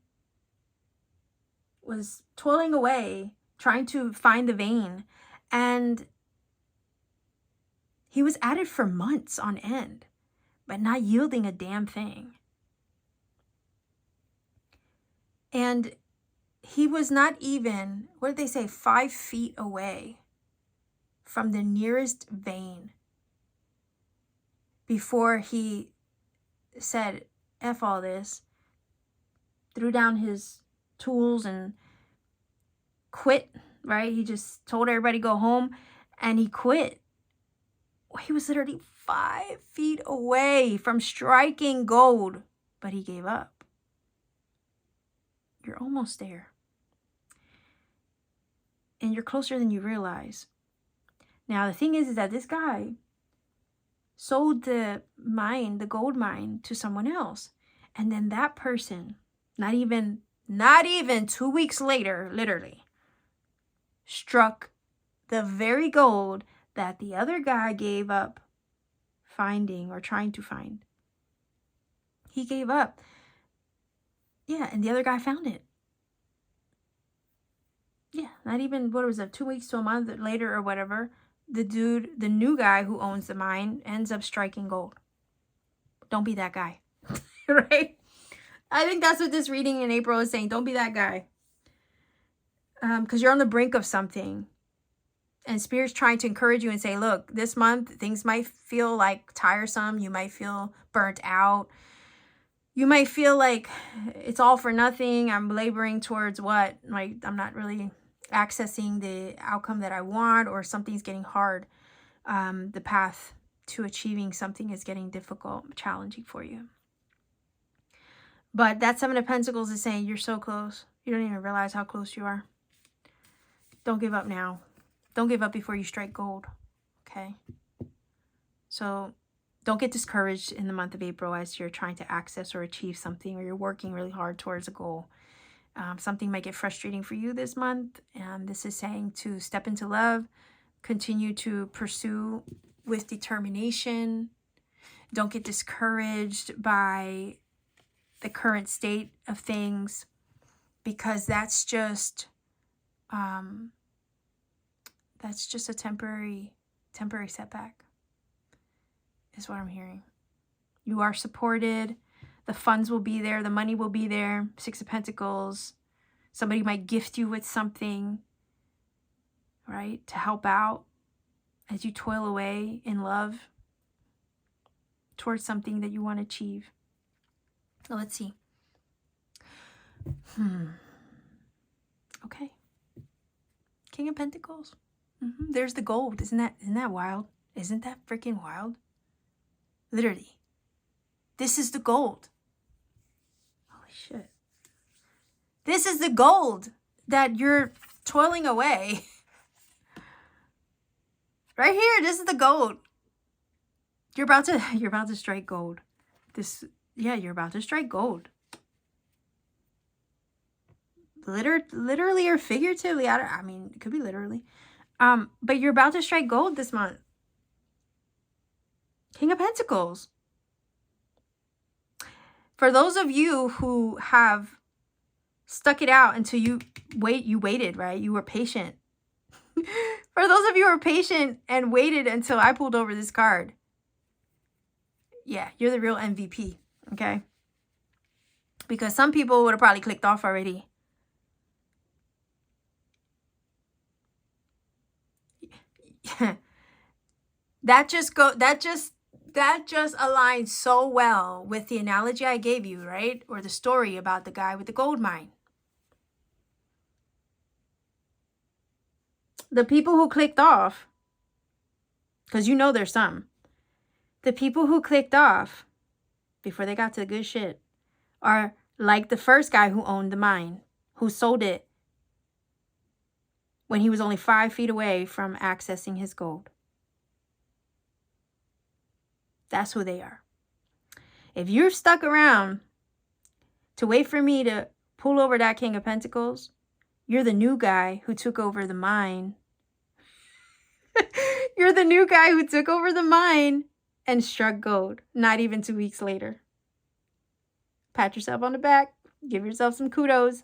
was toiling away, trying to find the vein. And he was at it for months on end, but not yielding a damn thing. And he was not even, what did they say, 5 feet away from the nearest vein before he said, F all this, threw down his tools and quit, right? He just told everybody to go home and he quit. He was literally 5 feet away from striking gold, but he gave up. You're almost there. And you're closer than you realize. Now, the thing is that this guy sold the mine, the gold mine, to someone else. And then that person, not even 2 weeks later, literally, struck the very gold that the other guy gave up finding or trying to find. He gave up. Yeah, and the other guy found it. Yeah, not even, 2 weeks to a month later or whatever, the new guy who owns the mine ends up striking gold. Don't be that guy, right? I think that's what this reading in April is saying. Don't be that guy. Because you're on the brink of something. And Spirit's trying to encourage you and say, look, this month, things might feel like tiresome. You might feel burnt out. You might feel like it's all for nothing. I'm laboring towards what? Like, I'm not really accessing the outcome that I want, or something's getting hard. The path to achieving something is getting difficult, challenging for you. But that 7 of Pentacles is saying you're so close. You don't even realize how close you are. Don't give up now. Don't give up before you strike gold. Okay? So don't get discouraged in the month of April as you're trying to access or achieve something, or you're working really hard towards a goal. Something might get frustrating for you this month. And this is saying to step into love, continue to pursue with determination. Don't get discouraged by the current state of things, because that's just a temporary setback, is what I'm hearing. You are supported. The funds will be there. The money will be there. 6 of Pentacles. Somebody might gift you with something, right, to help out as you toil away in love towards something that you want to achieve. So let's see. Okay. King of Pentacles. There's the gold. Isn't that wild? Isn't that freaking wild? Literally. This is the gold. Holy shit. This is the gold that you're toiling away. Right here, this is the gold. You're about to strike gold. This Yeah, you're about to strike gold. Literally or figuratively. I mean, it could be literally. But you're about to strike gold this month. King of Pentacles. For those of you who have stuck it out until you waited, right? You were patient. For those of you who are patient and waited until I pulled over this card. Yeah, you're the real MVP, okay? Because some people would have probably clicked off already. That just aligns so well with the analogy I gave you, right? Or the story about the guy with the gold mine. The people who clicked off, because you know there's some. The people who clicked off before they got to the good shit are like the first guy who owned the mine, who sold it when he was only 5 feet away from accessing his gold. That's who they are. If you're stuck around to wait for me to pull over that King of Pentacles, you're the new guy who took over the mine. You're the new guy who took over the mine and struck gold, not even 2 weeks later. Pat yourself on the back. Give yourself some kudos.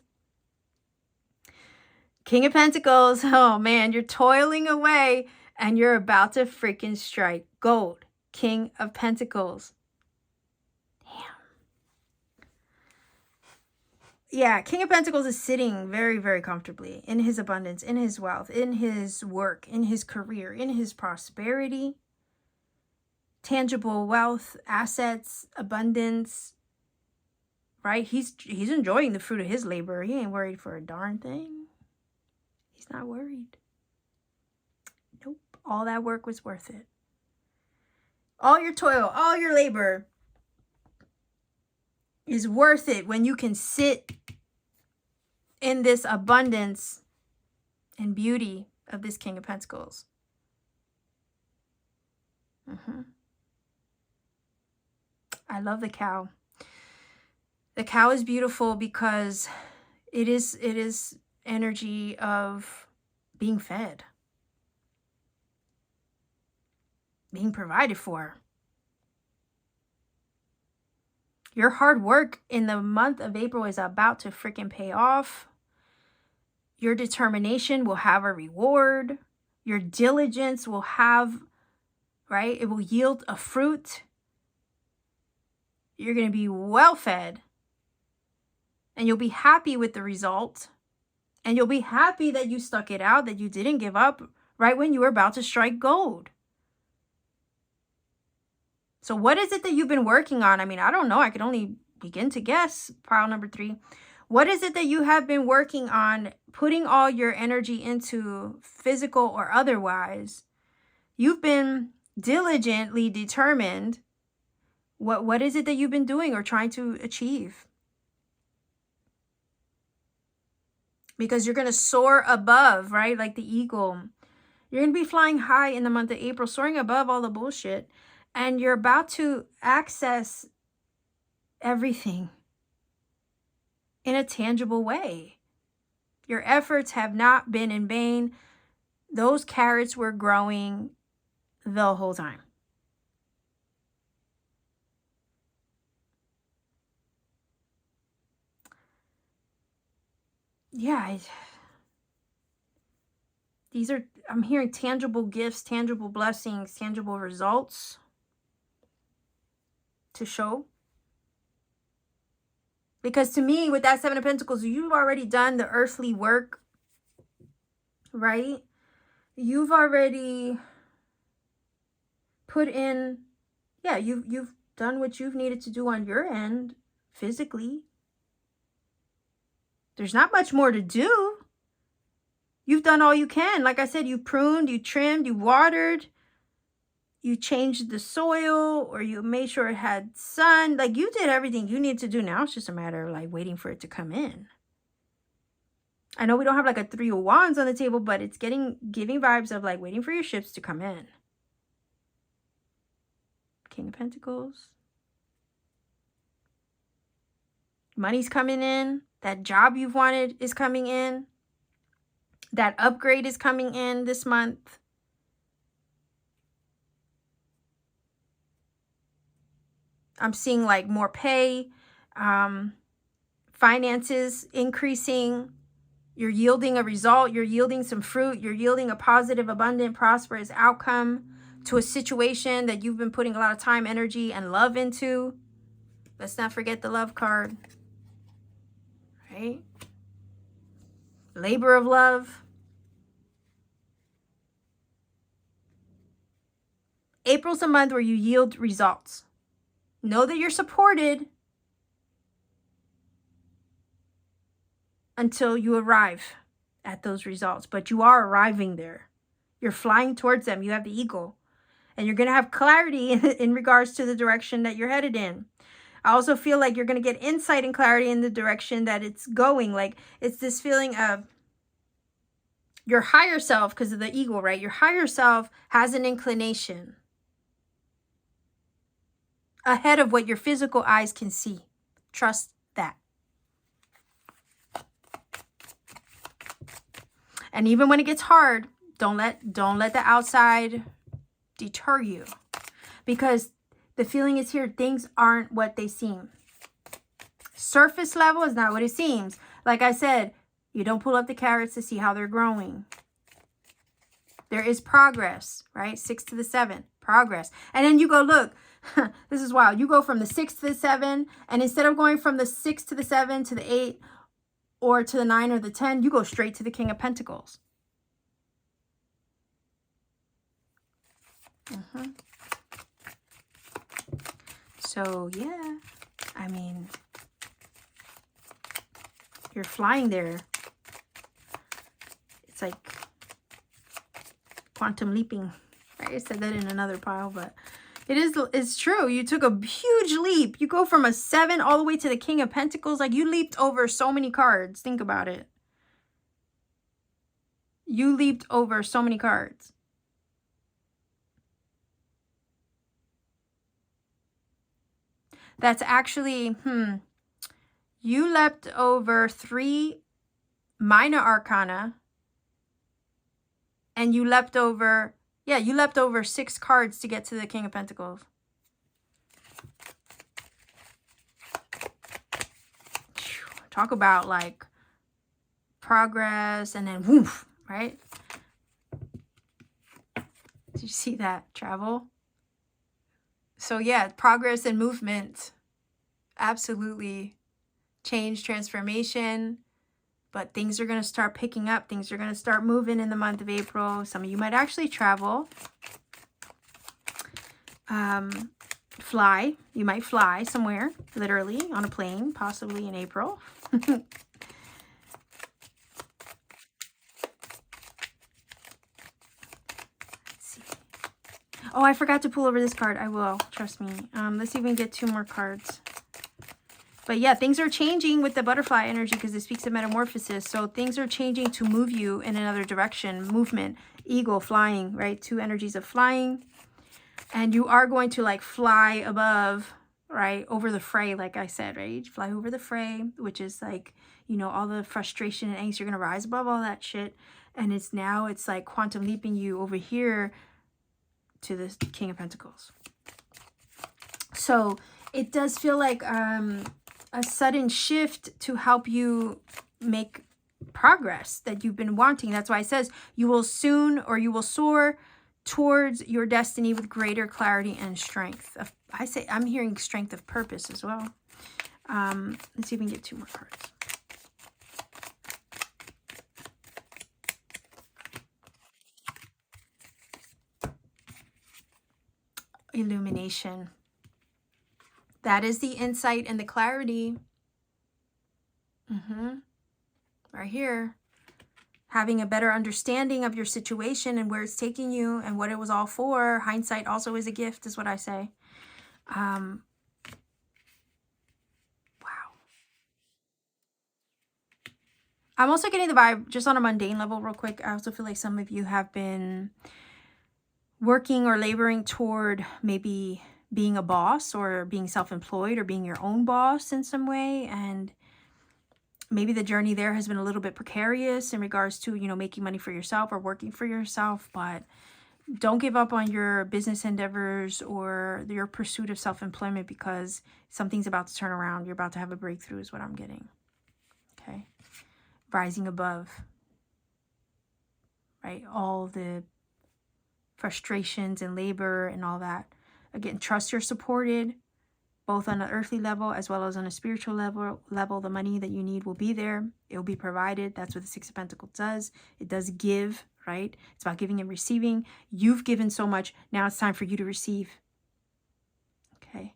King of Pentacles. Oh, man, you're toiling away and you're about to freaking strike gold. King of Pentacles. Damn. Yeah, King of Pentacles is sitting very, very comfortably in his abundance, in his wealth, in his work, in his career, in his prosperity. Tangible wealth, assets, abundance. Right? He's enjoying the fruit of his labor. He ain't worried for a darn thing. He's not worried. Nope. All that work was worth it. All your toil, all your labor is worth it when you can sit in this abundance and beauty of this King of Pentacles. I love the cow. The cow is beautiful because it is energy of being fed, being provided for. Your hard work in the month of April is about to freaking pay off. Your determination will have a reward. Your diligence will have, right? It will yield a fruit. You're going to be well fed. And you'll be happy with the result. And you'll be happy that you stuck it out, that you didn't give up right when you were about to strike gold. So what is it that you've been working on? I mean, I don't know. I could only begin to guess. Pile number 3. What is it that you have been working on, putting all your energy into, physical or otherwise? You've been diligently determined. What is it that you've been doing or trying to achieve? Because you're going to soar above, right? Like the eagle. You're going to be flying high in the month of April, soaring above all the bullshit. And you're about to access everything in a tangible way. Your efforts have not been in vain. Those carrots were growing the whole time. Yeah, I'm hearing tangible gifts, tangible blessings, tangible results to show. Because to me, with that 7 of Pentacles, you've already done the earthly work, right? You've already put in, yeah, you've done what you've needed to do on your end physically. There's not much more to do. You've done all you can. Like I said, you pruned, you trimmed, you watered, you changed the soil, or you made sure it had sun. Like, you did everything you need to do. Now it's just a matter of like waiting for it to come in. I know we don't have like a 3 of Wands on the table, but it's giving vibes of like waiting for your ships to come in. King of Pentacles. Money's coming in. That job you've wanted is coming in. That upgrade is coming in this month. I'm seeing like more pay, finances increasing. You're yielding a result. You're yielding some fruit. You're yielding a positive, abundant, prosperous outcome to a situation that you've been putting a lot of time, energy, and love into. Let's not forget the love card, right? Labor of love. April's a month where you yield results. Know that you're supported until you arrive at those results. But you are arriving there. You're flying towards them. You have the eagle. And you're going to have clarity in regards to the direction that you're headed in. I also feel like you're going to get insight and clarity in the direction that it's going. Like, it's this feeling of your higher self, because of the eagle, right? Your higher self has an inclination ahead of what your physical eyes can see. Trust that. And even when it gets hard, don't let the outside deter you, because the feeling is here, things aren't what they seem. Surface level is not what it seems. Like I said, you don't pull up the carrots to see how they're growing. There is progress, right? 6 to the 7, progress. And then you go, look, this is wild. You go from the 6 to the 7, and instead of going from the 6 to the 7 to the 8 or to the 9 or the 10, you go straight to the King of Pentacles. So, yeah, I mean, you're flying there. It's like quantum leaping. I said that in another pile, but it's true. You took a huge leap. You go from a 7 all the way to the King of Pentacles. Like, you leaped over so many cards. Think about it. You leaped over so many cards. That's actually, you leapt over 3 minor arcana. And you leapt over, you leapt over 6 cards to get to the King of Pentacles. Talk about like progress and then woof, right? Did you see that? Travel. So yeah, progress and movement. Absolutely. Change, transformation. But things are going to start picking up. Things are going to start moving in the month of April. Some of you might actually travel. Fly. You might fly somewhere, literally, on a plane, possibly in April. Oh, I forgot to pull over this card. I will. Trust me. Let's even get 2 more cards. But yeah, things are changing with the butterfly energy because it speaks of metamorphosis. So things are changing to move you in another direction. Movement. Eagle, flying, right? 2 energies of flying. And you are going to like fly above, right? Over the fray, like I said, right? Fly over the fray, which is like, you know, all the frustration and angst. You're going to rise above all that shit. And it's like quantum leaping you over here to the King of Pentacles. So it does feel like a sudden shift to help you make progress that you've been wanting. That's why it says you will soon, or you will soar towards your destiny with greater clarity and strength. I'm hearing strength of purpose as well. Let's see if we can get 2 more cards. Illumination. That is the insight and the clarity. Right here. Having a better understanding of your situation and where it's taking you and what it was all for. Hindsight also is a gift, is what I say. Wow. I'm also getting the vibe, just on a mundane level real quick. I also feel like some of you have been working or laboring toward maybe being a boss or being self-employed or being your own boss in some way. And maybe the journey there has been a little bit precarious in regards to, you know, making money for yourself or working for yourself. But don't give up on your business endeavors or your pursuit of self-employment, because something's about to turn around. You're about to have a breakthrough is what I'm getting. Okay. Rising above. Right? All the frustrations and labor and all that. Again, trust you're supported, both on an earthly level as well as on a spiritual level. The money that you need will be there. It will be provided. That's what the Six of Pentacles does. It does give, right? It's about giving and receiving. You've given so much. Now it's time for you to receive. Okay.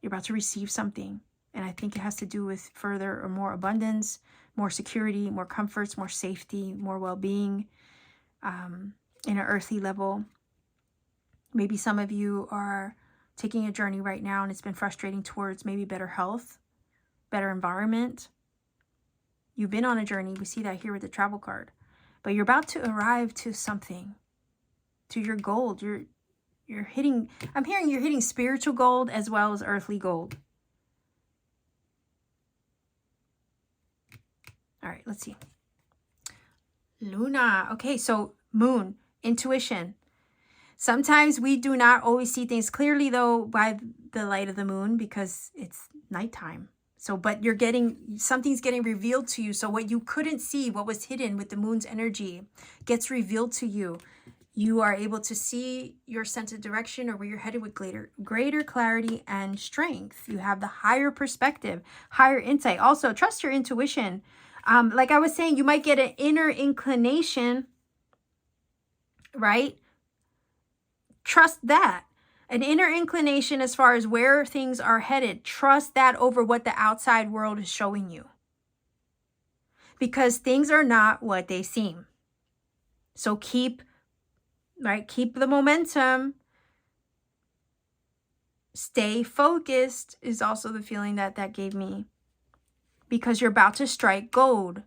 You're about to receive something. And I think it has to do with further or more abundance, more security, more comforts, more safety, more well-being in an earthly level. Maybe some of you are taking a journey right now and it's been frustrating towards maybe better health, better environment. You've been on a journey. We see that here with the travel card. But you're about to arrive to something, to your gold. You're hitting, I'm hearing you're hitting spiritual gold as well as earthly gold. All right, let's see. Luna. Okay, so moon, intuition. Sometimes we do not always see things clearly, though, by the light of the moon because it's nighttime. So, but you're getting, something's getting revealed to you. So what you couldn't see, what was hidden with the moon's energy, gets revealed to you. You are able to see your sense of direction or where you're headed with greater clarity and strength. You have the higher perspective, higher insight. Also, trust your intuition. Like I was saying, you might get an inner inclination, right? Trust that. An inner inclination as far as where things are headed. Trust that over what the outside world is showing you. Because things are not what they seem. So keep the momentum. Stay focused is also the feeling that gave me. Because you're about to strike gold.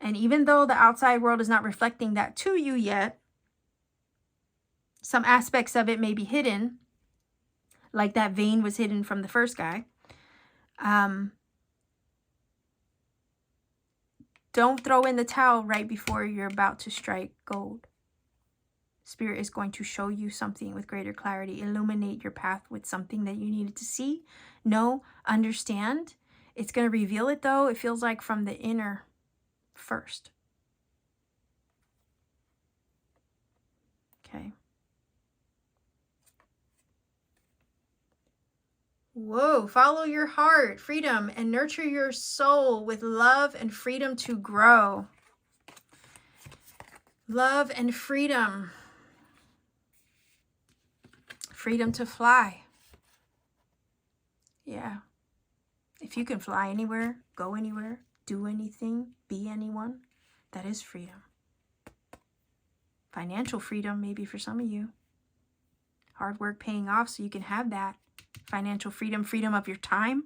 And even though the outside world is not reflecting that to you yet, some aspects of it may be hidden, like that vein was hidden from the first guy. Don't throw in the towel right before you're about to strike gold. Spirit is going to show you something with greater clarity, illuminate your path with something that you needed to see, know, understand. It's going to reveal it, though. It feels like from the inner first. Okay. Whoa, follow your heart, freedom, and nurture your soul with love and freedom to grow. Love and freedom. Freedom to fly. Yeah. If you can fly anywhere, go anywhere, do anything, be anyone, that is freedom. Financial freedom, maybe for some of you. Hard work paying off so you can have that. Financial freedom, freedom of your time.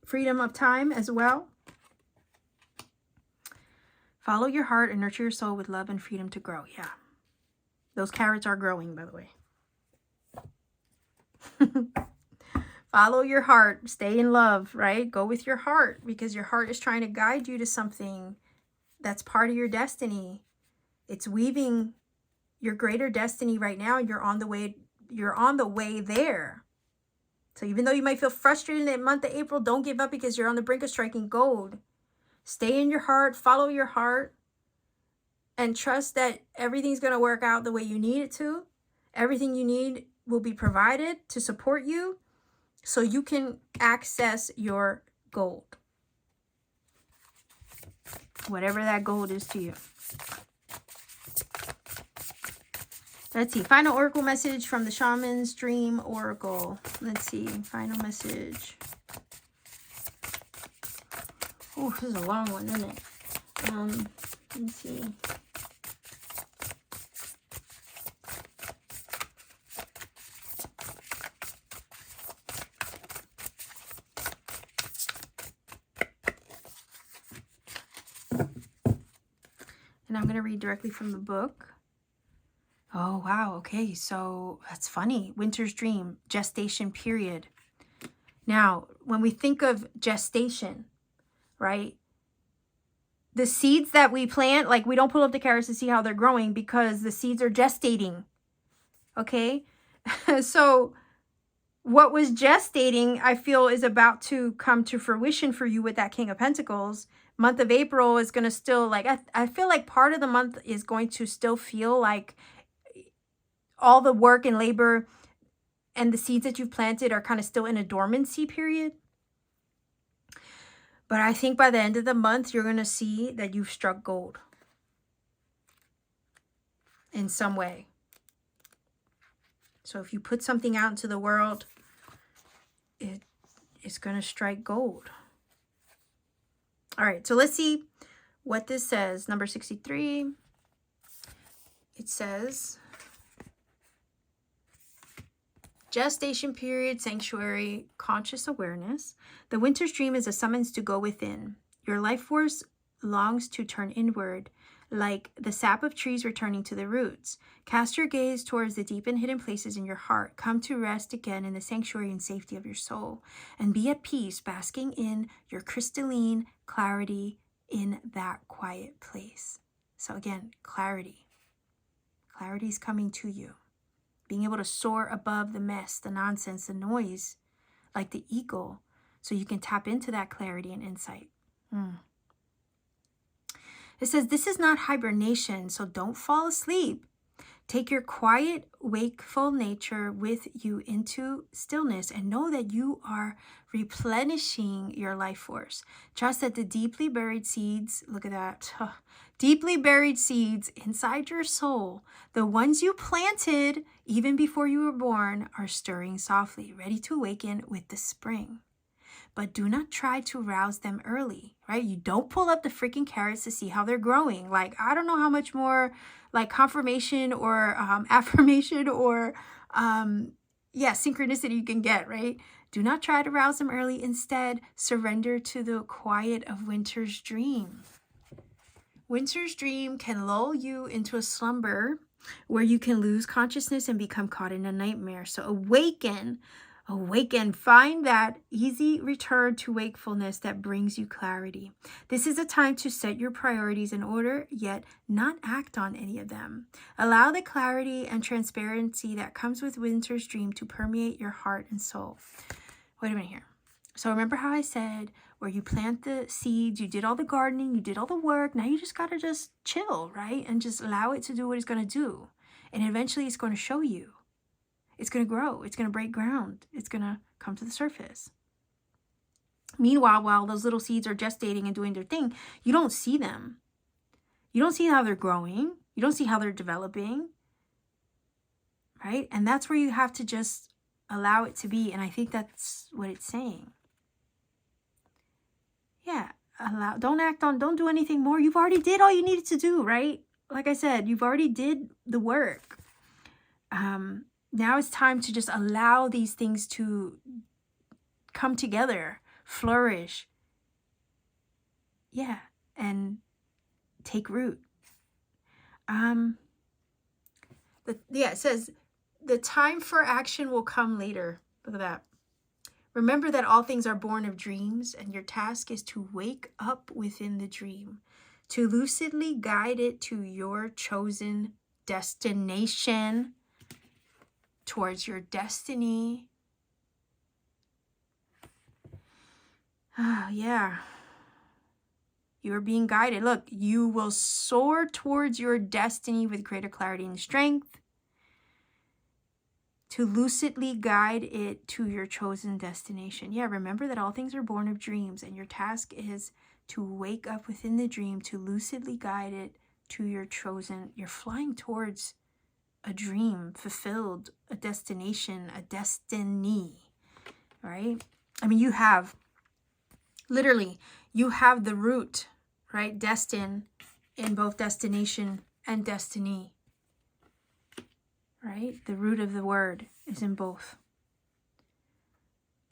Freedom of time as well. Follow your heart and nurture your soul with love and freedom to grow. Yeah. Those carrots are growing, by the way. Follow your heart. Stay in love, right? Go with your heart because your heart is trying to guide you to something that's part of your destiny. It's weaving your greater destiny right now, and you're on the way there. So even though you might feel frustrated in the month of April, don't give up because you're on the brink of striking gold. Stay in your heart, follow your heart, and trust that everything's going to work out the way you need it to. Everything you need will be provided to support you so you can access your gold. Whatever that gold is to you. Let's see. Final oracle message from the Shaman's Dream Oracle. Let's see. Final message. Oh, this is a long one, isn't it? Let's see. And I'm going to read directly from the book. Oh, wow. Okay, so that's funny. Winter's dream, gestation period. Now, when we think of gestation, right? The seeds that we plant, like we don't pull up the carrots to see how they're growing because the seeds are gestating. Okay? So what was gestating, I feel, is about to come to fruition for you with that King of Pentacles. Month of April is going to still, like, I feel like part of the month is going to still feel like all the work and labor and the seeds that you've planted are kind of still in a dormancy period. But I think by the end of the month, you're going to see that you've struck gold in some way. So if you put something out into the world, it's going to strike gold. All right, so let's see what this says. Number 63. It says, gestation period, sanctuary, conscious awareness. The winter's dream is a summons to go within. Your life force longs to turn inward, like the sap of trees returning to the roots. Cast your gaze towards the deep and hidden places in your heart. Come to rest again in the sanctuary and safety of your soul, and be at peace, basking in your crystalline clarity in that quiet place. So again, clarity. Clarity is coming to you. Being able to soar above the mess, the nonsense, the noise, like the eagle, so you can tap into that clarity and insight. It says, this is not hibernation, so don't fall asleep. Take your quiet, wakeful nature with you into stillness and know that you are replenishing your life force. Trust that the deeply buried seeds, look at that, deeply buried seeds inside your soul, the ones you planted even before you were born, are stirring softly, ready to awaken with the spring. But do not try to rouse them early, right? You don't pull up the freaking carrots to see how they're growing. Like, I don't know how much more like confirmation or affirmation or synchronicity you can get, right? Do not try to rouse them early. Instead, surrender to the quiet of winter's dream. Winter's dream can lull you into a slumber where you can lose consciousness and become caught in a nightmare. So awaken, find that easy return to wakefulness that brings you clarity. This is a time to set your priorities in order, yet not act on any of them. Allow the clarity and transparency that comes with winter's dream to permeate your heart and soul. Wait a minute here. So remember how I said where you plant the seeds, you did all the gardening, you did all the work. Now you just got to just chill, right? And just allow it to do what it's going to do. And eventually it's going to show you. It's going to grow. It's going to break ground. It's going to come to the surface. Meanwhile, while those little seeds are gestating and doing their thing, you don't see them. You don't see how they're growing. You don't see how they're developing. Right? And that's where you have to just allow it to be. And I think that's what it's saying. Yeah. Don't do anything more. You've already did all you needed to do, right? Like I said, you've already did the work. Now it's time to just allow these things to come together, flourish. Yeah, and take root. It says, the time for action will come later. Look at that. Remember that all things are born of dreams, and your task is to wake up within the dream, to lucidly guide it to your chosen destination, towards your destiny. Oh, yeah. You are being guided. Look, you will soar towards your destiny with greater clarity and strength, to lucidly guide it to your chosen destination. Yeah, remember that all things are born of dreams, and your task is to wake up within the dream, to lucidly guide it to your chosen. You're flying towards a dream fulfilled, a destination, a destiny, right? I mean, you have the root, right? Destin in both destination and destiny, right? The root of the word is in both.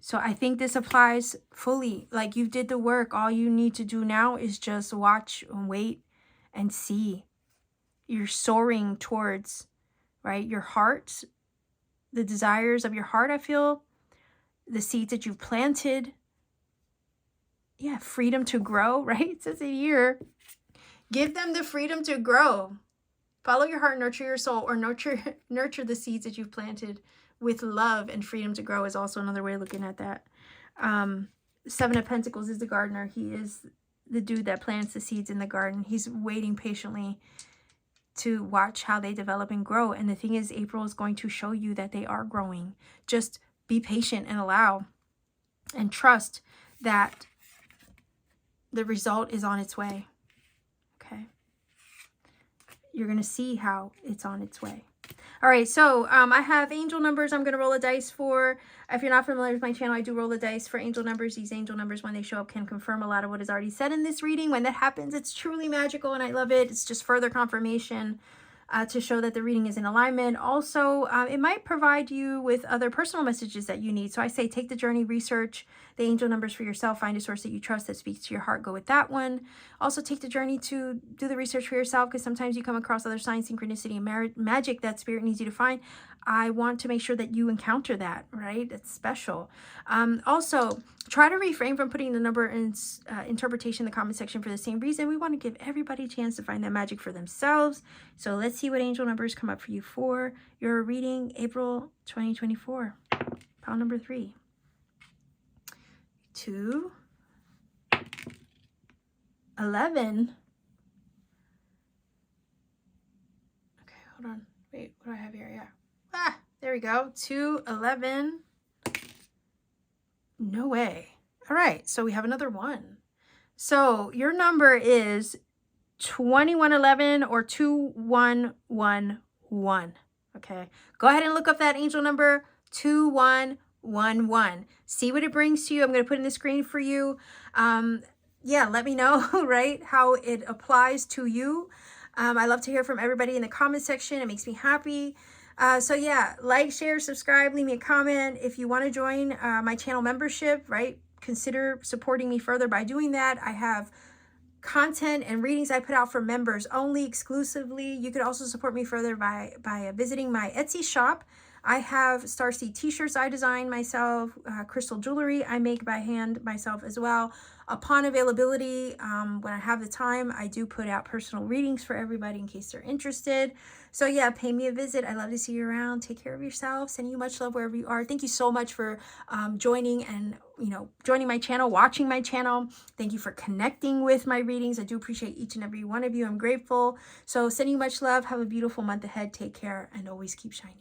So I think this applies fully. Like, you did the work. All you need to do now is just watch and wait and see. You're soaring towards right? Your heart, the desires of your heart, I feel, the seeds that you've planted. Yeah, freedom to grow, right? It says it here. Give them the freedom to grow. Follow your heart, nurture your soul, or nurture the seeds that you've planted with love, and freedom to grow is also another way of looking at that. Seven of Pentacles is the gardener. He is the dude that plants the seeds in the garden. He's waiting patiently to watch how they develop and grow. And the thing is, April is going to show you that they are growing. Just be patient and allow and trust that the result is on its way. Okay. You're going to see how it's on its way. All right, so I have angel numbers I'm going to roll a dice for. If you're not familiar with my channel, I do roll the dice for angel numbers. These angel numbers, when they show up, can confirm a lot of what is already said in this reading. When that happens, it's truly magical, and I love it. It's just further confirmation to show that the reading is in alignment. Also, it might provide you with other personal messages that you need. So I say take the journey, research the angel numbers for yourself, find a source that you trust that speaks to your heart, go with that one. Also take the journey to do the research for yourself, because sometimes you come across other signs, synchronicity, and magic that spirit needs you to find. I want to make sure that you encounter that, right? It's special. Also, try to refrain from putting the number in interpretation in the comment section for the same reason. We want to give everybody a chance to find that magic for themselves. So let's see what angel numbers come up for you for your reading, April 2024. Pile number 3. 2, 11. Okay, hold on. Wait, what do I have here? Yeah. Ah, there we go. 2, 11. No way. All right, so we have another 1. So your number is 2111 or 2111. Okay, go ahead and look up that angel number 2111. See what it brings to you. I'm going to put in the screen for you. Yeah, let me know, right, how it applies to you. I love to hear from everybody in the comment section. It makes me happy. So yeah, like, share, subscribe, leave me a comment. If you want to join my channel membership, right, consider supporting me further by doing that. I have content and readings I put out for members only, exclusively. You could also support me further by visiting my Etsy shop. I have Starseed t-shirts I designed myself, crystal jewelry I make by hand myself as well. Upon availability, when I have the time, I do put out personal readings for everybody in case they're interested. So yeah, pay me a visit. I love to see you around. Take care of yourself. Sending you much love wherever you are. Thank you so much for joining and, joining my channel, watching my channel. Thank you for connecting with my readings. I do appreciate each and every one of you. I'm grateful. So sending you much love. Have a beautiful month ahead. Take care and always keep shining.